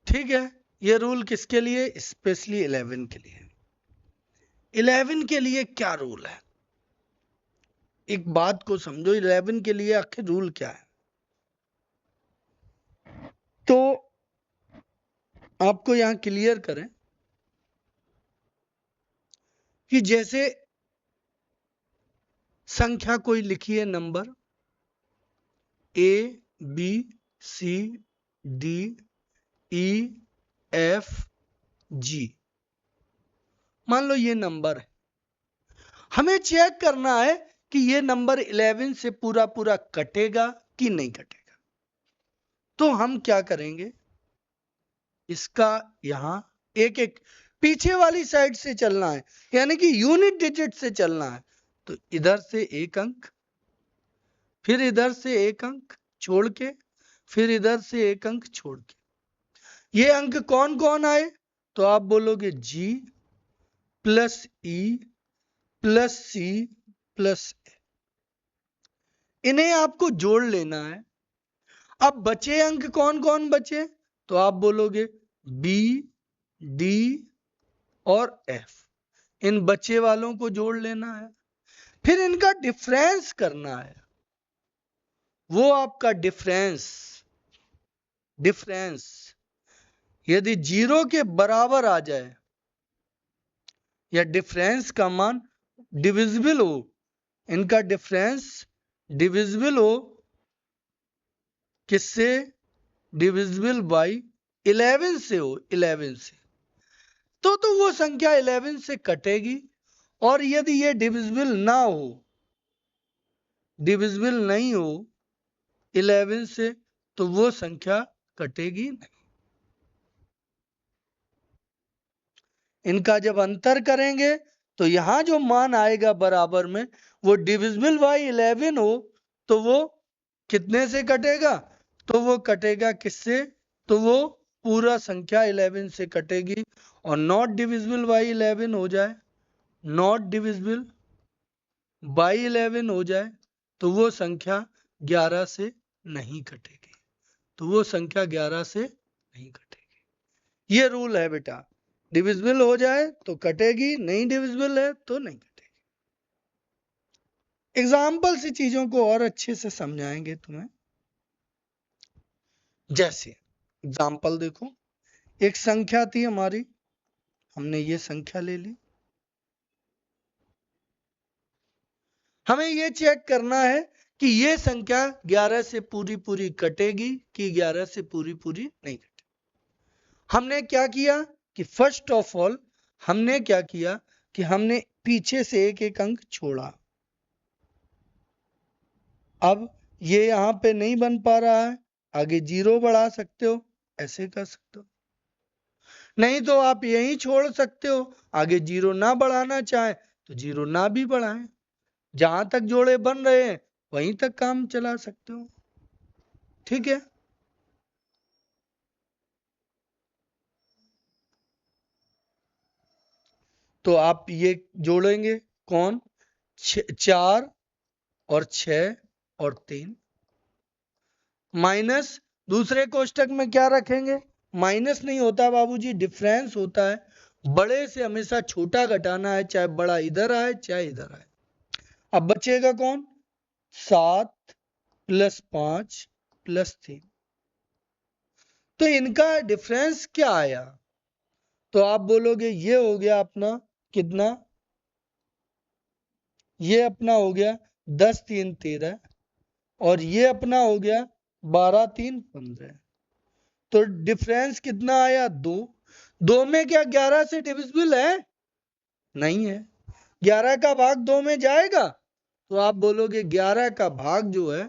ठीक है, ये रूल किसके लिए? स्पेशली 11 के लिए। 11 के लिए क्या रूल है? एक बात को समझो, 11 के लिए आखिर रूल क्या है। तो आपको यहां क्लियर करें कि जैसे संख्या कोई लिखी है, number A B C D E F G, मान लो ये नंबर है। हमें चेक करना है कि ये नंबर 11 से पूरा पूरा कटेगा कि नहीं कटेगा। तो हम क्या करेंगे, इसका यहां एक एक पीछे वाली साइड से चलना है, यानी कि यूनिट डिजिट से चलना है। तो इधर से एक अंक, फिर इधर से एक अंक छोड़ के, फिर इधर से एक अंक छोड़ के। ये अंक कौन कौन आए? तो आप बोलोगे G plus E plus C plus A। इन्हें आपको जोड़ लेना है। अब बचे अंक कौन कौन बचे? तो आप बोलोगे B D और F। इन बचे वालों को जोड़ लेना है, फिर इनका डिफरेंस करना है। वो आपका डिफरेंस यदि 0 के बराबर आ जाए या डिफरेंस का मान डिविजिबल हो, इनका डिफरेंस डिविजिबल हो किससे? डिविजिबल बाई 11 से हो, 11 से, तो वो संख्या 11 से कटेगी। और यदि ये डिविजिबल ना हो, डिविजिबल नहीं हो 11 से, तो वो संख्या कटेगी नहीं। इनका जब अंतर करेंगे तो यहां जो मान आएगा बराबर में, वो डिविजिबल बाई 11 हो, तो वो कितने से कटेगा? तो वो कटेगा किससे? तो वो पूरा संख्या 11 से कटेगी। और नॉट डिविजिबल बाई 11 हो जाए, नॉट डिविजिबल बाई 11 हो जाए, तो वो संख्या 11 से नहीं कटेगी। तो वो संख्या 11 से नहीं कटेगी। ये रूल है बेटा, डिविजिबल हो जाए तो कटेगी, नहीं डिविजिबल है तो नहीं कटेगी। एग्जाम्पल से चीजों को और अच्छे से समझाएंगे तुम्हें। जैसे एग्जाम्पल देखो, एक संख्या थी हमारी, हमने ये संख्या ले ली। हमें ये चेक करना है कि ये संख्या 11 से पूरी पूरी कटेगी कि 11 से पूरी पूरी नहीं कटेगी। हमने क्या किया कि फर्स्ट ऑफ ऑल हमने क्या किया कि हमने पीछे से एक एक अंक छोड़ा। अब ये यहां पे नहीं बन पा रहा है, आगे 0 बढ़ा सकते हो, ऐसे कर सकते हो। नहीं तो आप यहीं छोड़ सकते हो, आगे 0 ना बढ़ाना चाहे तो 0 ना भी बढ़ाएं। जहां तक जोड़े बन रहे हैं वहीं तक काम चला सकते हो, ठीक है। तो आप ये जोड़ेंगे कौन? 4 और 6 और 3, माइनस दूसरे कोष्टक में क्या रखेंगे? माइनस नहीं होता बाबूजी, डिफरेंस होता है। बड़े से हमेशा छोटा घटाना है, चाहे बड़ा इधर आए चाहे इधर आए। अब बचेगा कौन? 7 प्लस 5 प्लस 3। तो इनका डिफरेंस क्या आया? तो आप बोलोगे ये हो गया अपना कितना? ये अपना हो गया 10 3 13 और ये अपना हो गया 12 3 15। तो डिफरेंस कितना आया 2। 2 में क्या 11 से डिविजिबल है? नहीं है। 11 का भाग 2 में जाएगा तो आप बोलोगे 11 का भाग जो है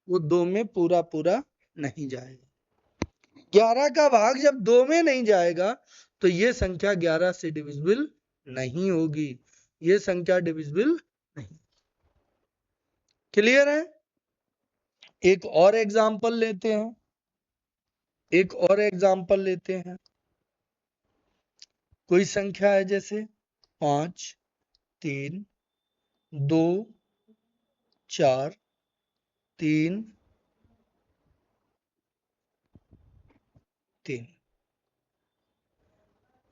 वो 2 में पूरा पूरा नहीं जाएगा। 11 का भाग जब 2 में नहीं जाएगा तो ये संख्या 11 से डिविजिबल नहीं होगी, ये संख्या डिविजिबल नहीं। क्लियर है? एक और एग्जांपल लेते हैं, एक और एग्जांपल लेते हैं। कोई संख्या है जैसे 5 3 2 4 3 3।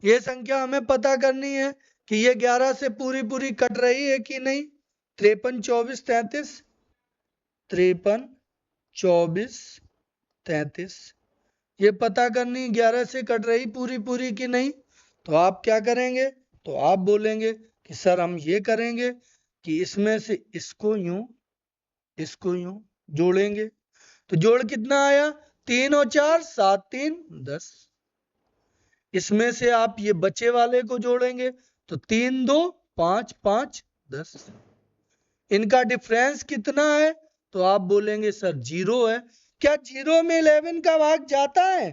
ये संख्या हमें पता करनी है कि ये 11 से पूरी पूरी कट रही है कि नहीं। 53 24 33, 53 24 33 ये पता करनी 11 से कट रही पूरी पूरी कि नहीं। तो आप क्या करेंगे? तो आप बोलेंगे कि सर हम ये करेंगे कि इसमें से इसको यूं जोड़ेंगे। तो जोड़ कितना आया? 3 और 4 7 3 10। इसमें से आप ये बचे वाले को जोड़ेंगे तो 3 2 5 5 10। इनका डिफरेंस कितना है? तो आप बोलेंगे सर 0 है। क्या 0 में 11 का भाग जाता है?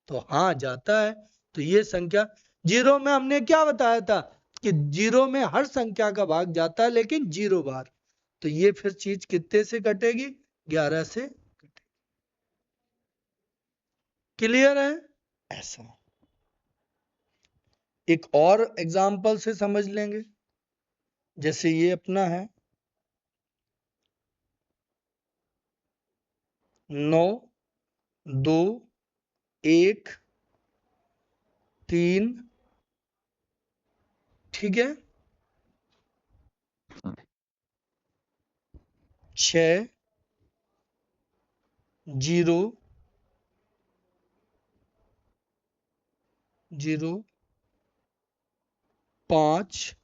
तो हाँ जाता है। तो ये संख्या 0 में हमने क्या बताया था कि 0 में हर संख्या का भाग जाता है लेकिन 0 बार। तो ये फिर चीज कितने से कटेगी? 11 से। क्लियर है? ऐसा एक और एग्जांपल से समझ लेंगे। जैसे ये अपना है 9 2 1 3, ठीक है, 6 0 0 5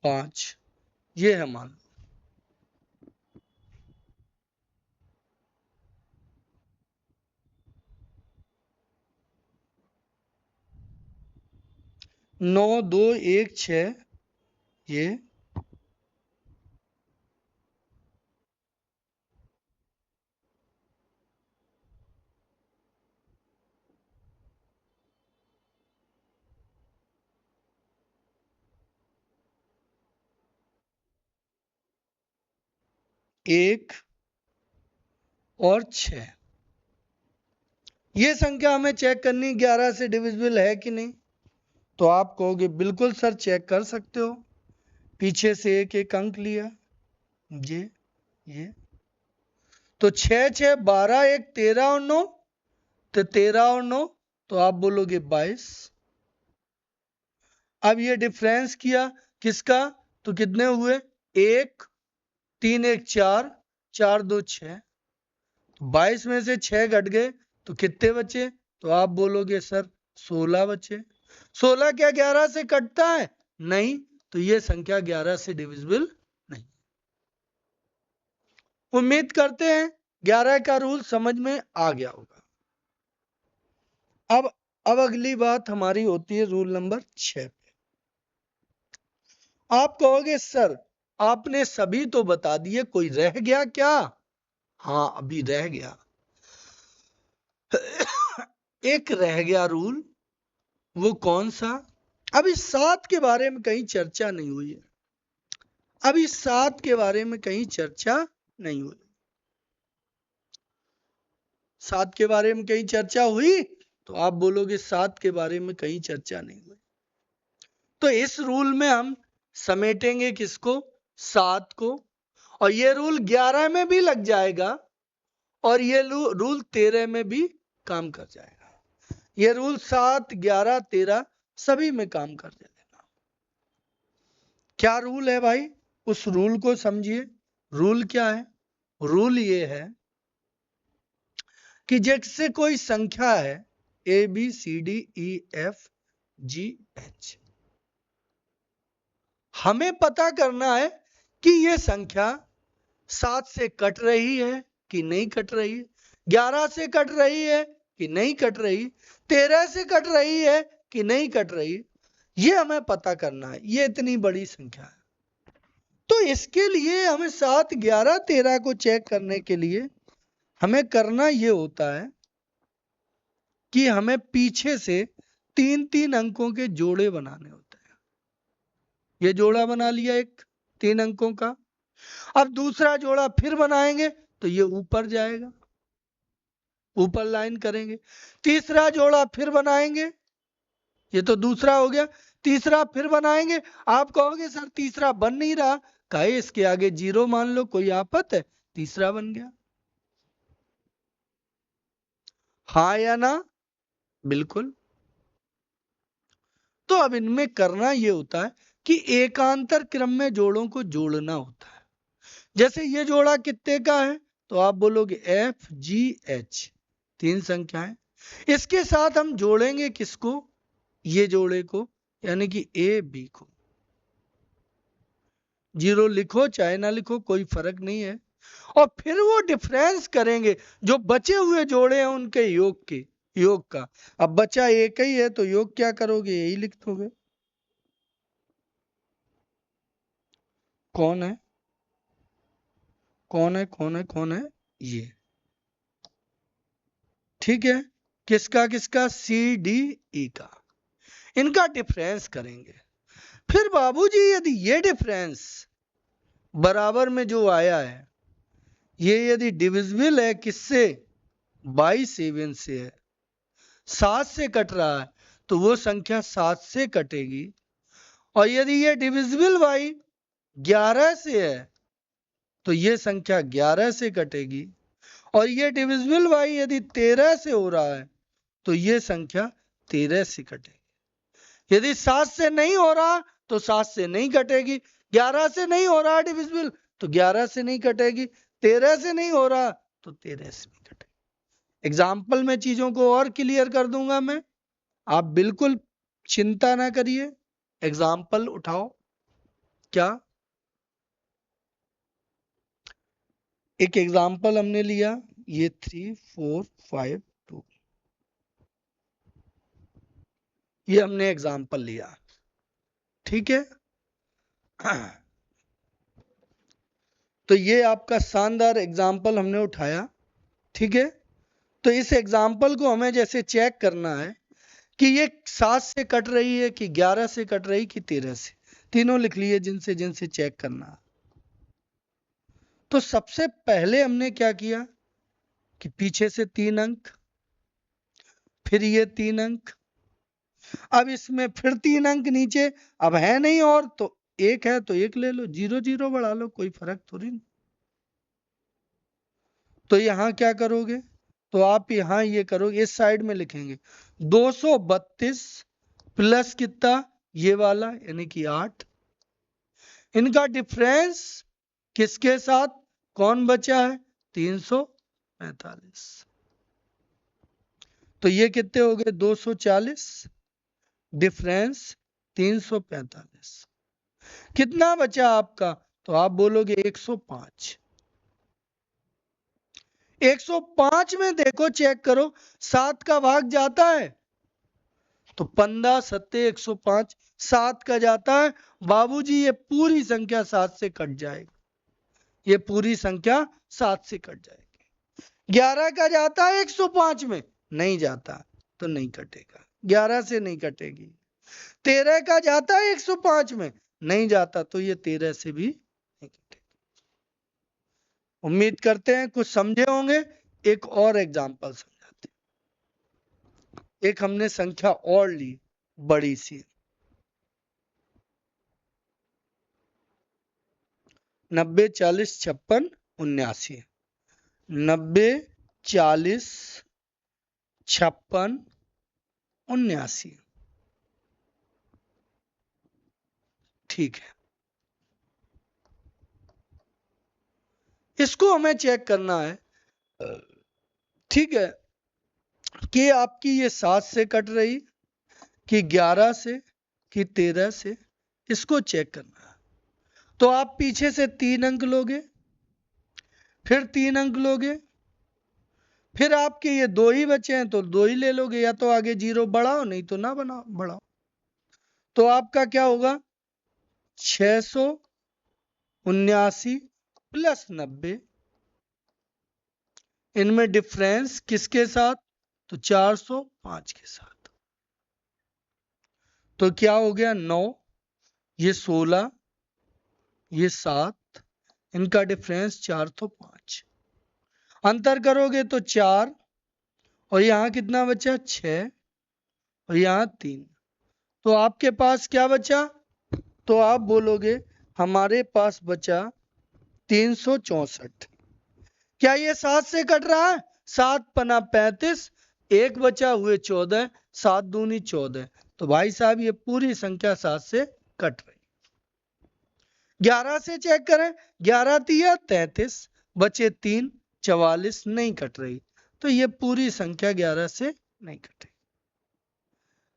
5 ये है मान। 9 2 1 6 ये 1 और 6। ये संख्या हमें चेक करनी 11 से डिविजिबल है कि नहीं। तो आप कहोगे बिल्कुल सर चेक कर सकते हो। पीछे से एक एक अंक लिया, ये तो 6 6 12 1 13 और 9, तो 13 और 9 तो आप बोलोगे 22। अब ये डिफरेंस किया किसका? तो कितने हुए? 1 3 1 4 4 2 6। 22 में से 6 घट गए तो कितने बचे? तो आप बोलोगे सर 16 बचे। 16 क्या 11 से कटता है? नहीं। तो ये संख्या 11 से डिविजिबल नहीं। उम्मीद करते हैं 11 का रूल समझ में आ गया होगा। अब अगली बात हमारी होती है रूल नंबर 6 पे। आप कहोगे सर आपने सभी तो बता दिए, कोई रह गया क्या? हाँ अभी रह गया। एक रह गया रूल। वो कौन सा? अभी 7 के बारे में कहीं चर्चा नहीं हुई है। अभी 7 के बारे में कहीं चर्चा नहीं हुई। 7 के बारे में कहीं चर्चा हुई? तो आप बोलोगे 7 के बारे में कहीं चर्चा नहीं हुई। तो इस रूल में हम समेटेंगे किसको? 7 को। और ये रूल 11 में भी लग जाएगा और ये रूल 13 में भी काम कर जाएगा। ये रूल 7 11 13 सभी में काम कर जाएगा। क्या रूल है भाई? उस रूल को समझिए। रूल क्या है? रूल ये है कि जैसे कोई संख्या है ABCDEFGH, हमें पता करना है कि ये संख्या 7 से कट रही है कि नहीं कट रही है, 11 से कट रही है कि नहीं कट रही, 13 से कट रही है कि नहीं कट रही, ये हमें पता करना है। ये इतनी बड़ी संख्या है, तो इसके लिए हमें 7, 11, 13 को चेक करने के लिए हमें करना ये होता है कि हमें पीछे से 3-3 अंकों के जोड़े बनाने होते हैं। ये जोड़ा बना लिया एक 3 अंकों का। अब दूसरा जोड़ा फिर बनाएंगे तो ये ऊपर जाएगा, ऊपर लाइन करेंगे। तीसरा जोड़ा फिर बनाएंगे, ये तो दूसरा हो गया। तीसरा फिर बनाएंगे। आप कहोगे सर तीसरा बन नहीं रहा, कहे इसके आगे 0 मान लो, कोई आफत है? तीसरा बन गया। हाँ या ना? बिल्कुल। तो अब इनमें करना ये होता है कि एकांतर क्रम में जोड़ों को जोड़ना होता है। जैसे ये जोड़ा कितने का है, तो आप बोलोगे FGH, 3 संख्याएं। इसके साथ हम जोड़ेंगे किसको? ये जोड़े को, यानी कि AB को। 0 लिखो चाहे ना लिखो, कोई फर्क नहीं है। और फिर वो डिफरेंस करेंगे जो बचे हुए जोड़े हैं उनके योग के, योग का। अब बचा एक ही है तो योग क्या करोगे? यही लिख दोगे। कौन है कौन है कौन है कौन है? ये। ठीक है, किसका किसका? CDE का। इनका डिफरेंस करेंगे। फिर बाबूजी यदि ये डिफरेंस बराबर में जो आया है, ये यदि डिविजिबल है किससे? 22 से है, 7 से कट रहा है, तो वो संख्या 7 से कटेगी। और यदि ये डिविजिबल बाई 11 से है तो ये संख्या 11 से कटेगी। और ये डिविजिबल बाई यदि 13 से हो रहा है तो ये संख्या 13 से कटेगी। यदि 7 से नहीं हो रहा तो 7 से नहीं कटेगी। 11 से नहीं हो रहा डिविजिबल तो 11 से नहीं कटेगी। 13 से नहीं हो रहा तो 13 से नहीं कटेगी। एग्जाम्पल में चीजों को और क्लियर कर दूंगा मैं, आप बिल्कुल चिंता ना करिए। एग्जाम्पल उठाओ। क्या? एक एग्जाम्पल हमने लिया, ये 3, 4, 5, 2, ये हमने एग्जाम्पल लिया। ठीक है, तो ये आपका शानदार एग्जाम्पल हमने उठाया। ठीक है, तो इस एग्जाम्पल को हमें जैसे चेक करना है कि ये 7 से कट रही है कि 11 से कट रही कि 13 से, तीनों लिख लिए जिनसे जिनसे चेक करना। तो सबसे पहले हमने क्या किया कि पीछे से 3 अंक, फिर ये 3 अंक, अब इसमें फिर 3 अंक नीचे, अब है नहीं और तो एक है तो एक ले लो, 0 0 बढ़ा लो, कोई फर्क थोड़ी नहीं। तो यहां क्या करोगे? तो आप यहां ये करोगे, इस साइड में लिखेंगे 232 प्लस कितना? ये वाला यानी कि 8। इनका डिफरेंस किसके साथ? कौन बचा है? 345। तो ये कितने हो गए? 240 डिफरेंस 345। कितना बचा आपका? तो आप बोलोगे 105। 105 में देखो, चेक करो, 7 का भाग जाता है तो 15 सत्ते 105, 7 का जाता है। बाबूजी ये पूरी संख्या 7 से कट जाएगी, ये पूरी संख्या 7 से कट जाएगी। 11 का जाता है 105 में? नहीं जाता तो नहीं कटेगा, 11 से नहीं कटेगी। 13 का जाता है 105 में? नहीं जाता तो ये 13 से भी नहीं कटेगा। उम्मीद करते हैं कुछ समझे होंगे। एक और एग्जांपल समझाते हैं। एक हमने संख्या और ली बड़ी सी, 90 40 56 79। 90 40 56 79। ठीक है, इसको हमें चेक करना है ठीक है, कि आपकी ये 7 से कट रही कि 11 से कि 13 से, इसको चेक करना है। तो आप पीछे से 3 अंक लोगे, फिर 3 अंक लोगे, फिर आपके ये 2 ही बचे हैं तो 2 ही ले लोगे, या तो आगे 0 बढ़ाओ नहीं तो ना बनाओ बढ़ाओ। तो आपका क्या होगा 679 प्लस 90, इनमें डिफरेंस किसके साथ, तो 405 के साथ। तो क्या हो गया 9, ये 16, ये 7, इनका डिफरेंस 405। अंतर करोगे तो 4, और यहां कितना बचा 6, और यहां 3। तो आपके पास क्या बचा, तो आप बोलोगे हमारे पास बचा 364। क्या ये 7 से कट रहा है, 7 पना 35, एक बचा हुए 14, 7 दूनी 14। तो भाई साहब ये पूरी संख्या 7 से कट रही। 11 से चेक करें, 11 तिया 33, बचे 3, 44, नहीं कट रही। तो ये पूरी संख्या 11 से नहीं कट रही।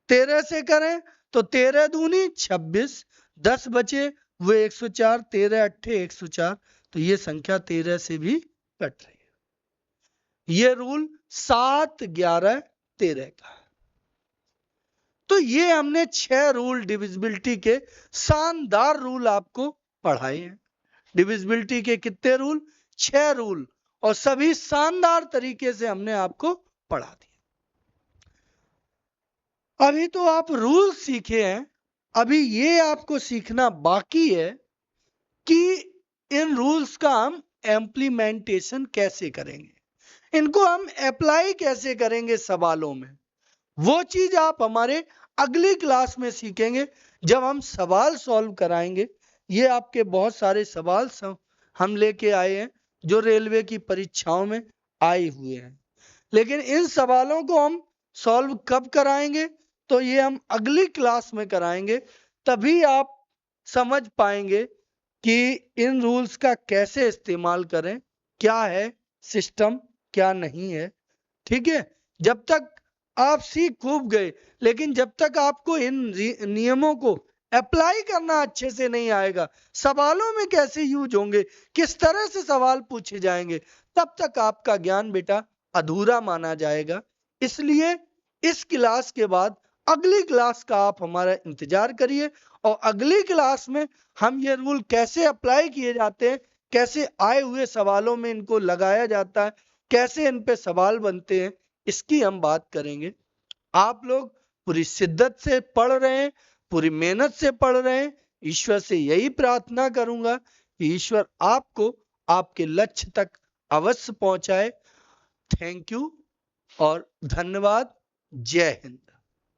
13 से करें तो 13 दूनी 26, 10 बचे वो 104, 13 अट्ठे 104। तो ये संख्या 13 से भी कट रही है। ये रूल 7, 11, 13 का है। तो ये हमने 6 रूल डिविजिबिलिटी के, शानदार रूल आपको पढ़ाए हैं। डिविजिबिलिटी के कितने रूल, 6 रूल, और सभी शानदार तरीके से हमने आपको पढ़ा दिया। अभी तो आप रूल सीखे हैं, अभी ये आपको सीखना बाकी है कि इन रूल्स का हम इम्प्लीमेंटेशन कैसे करेंगे, इनको हम अप्लाई कैसे करेंगे सवालों में। वो चीज आप हमारे अगली क्लास में सीखेंगे जब हम सवाल सॉल्व कराएंगे। ये आपके बहुत सारे सवाल हम लेके आए हैं जो रेलवे की परीक्षाओं में आए हुए हैं, लेकिन इन सवालों को हम सॉल्व कब कराएंगे, तो ये हम अगली क्लास में कराएंगे। तभी आप समझ पाएंगे कि इन रूल्स का कैसे इस्तेमाल करें, क्या है सिस्टम क्या नहीं है। ठीक है, जब तक आप सीख खूब गए, लेकिन जब तक आपको इन नियमों को अप्लाई करना अच्छे से नहीं आएगा, सवालों में कैसे यूज होंगे, किस तरह से सवाल पूछे जाएंगे, तब तक आपका ज्ञान बेटा अधूरा माना जाएगा। इसलिए इस क्लास के बाद अगली क्लास का आप हमारा इंतजार करिए, और अगली क्लास में हम ये रूल कैसे अप्लाई किए जाते हैं, कैसे आए हुए सवालों में इनको लगाया जाता है, कैसे इन पे सवाल बनते हैं, इसकी हम बात करेंगे। आप लोग पूरी शिद्दत से पढ़ रहे हैं, पूरी मेहनत से पढ़ रहे हैं। ईश्वर से यही प्रार्थना करूंगा कि ईश्वर आपको आपके लक्ष्य तक अवश्य पहुंचाए। थैंक यू और धन्यवाद। जय हिंद।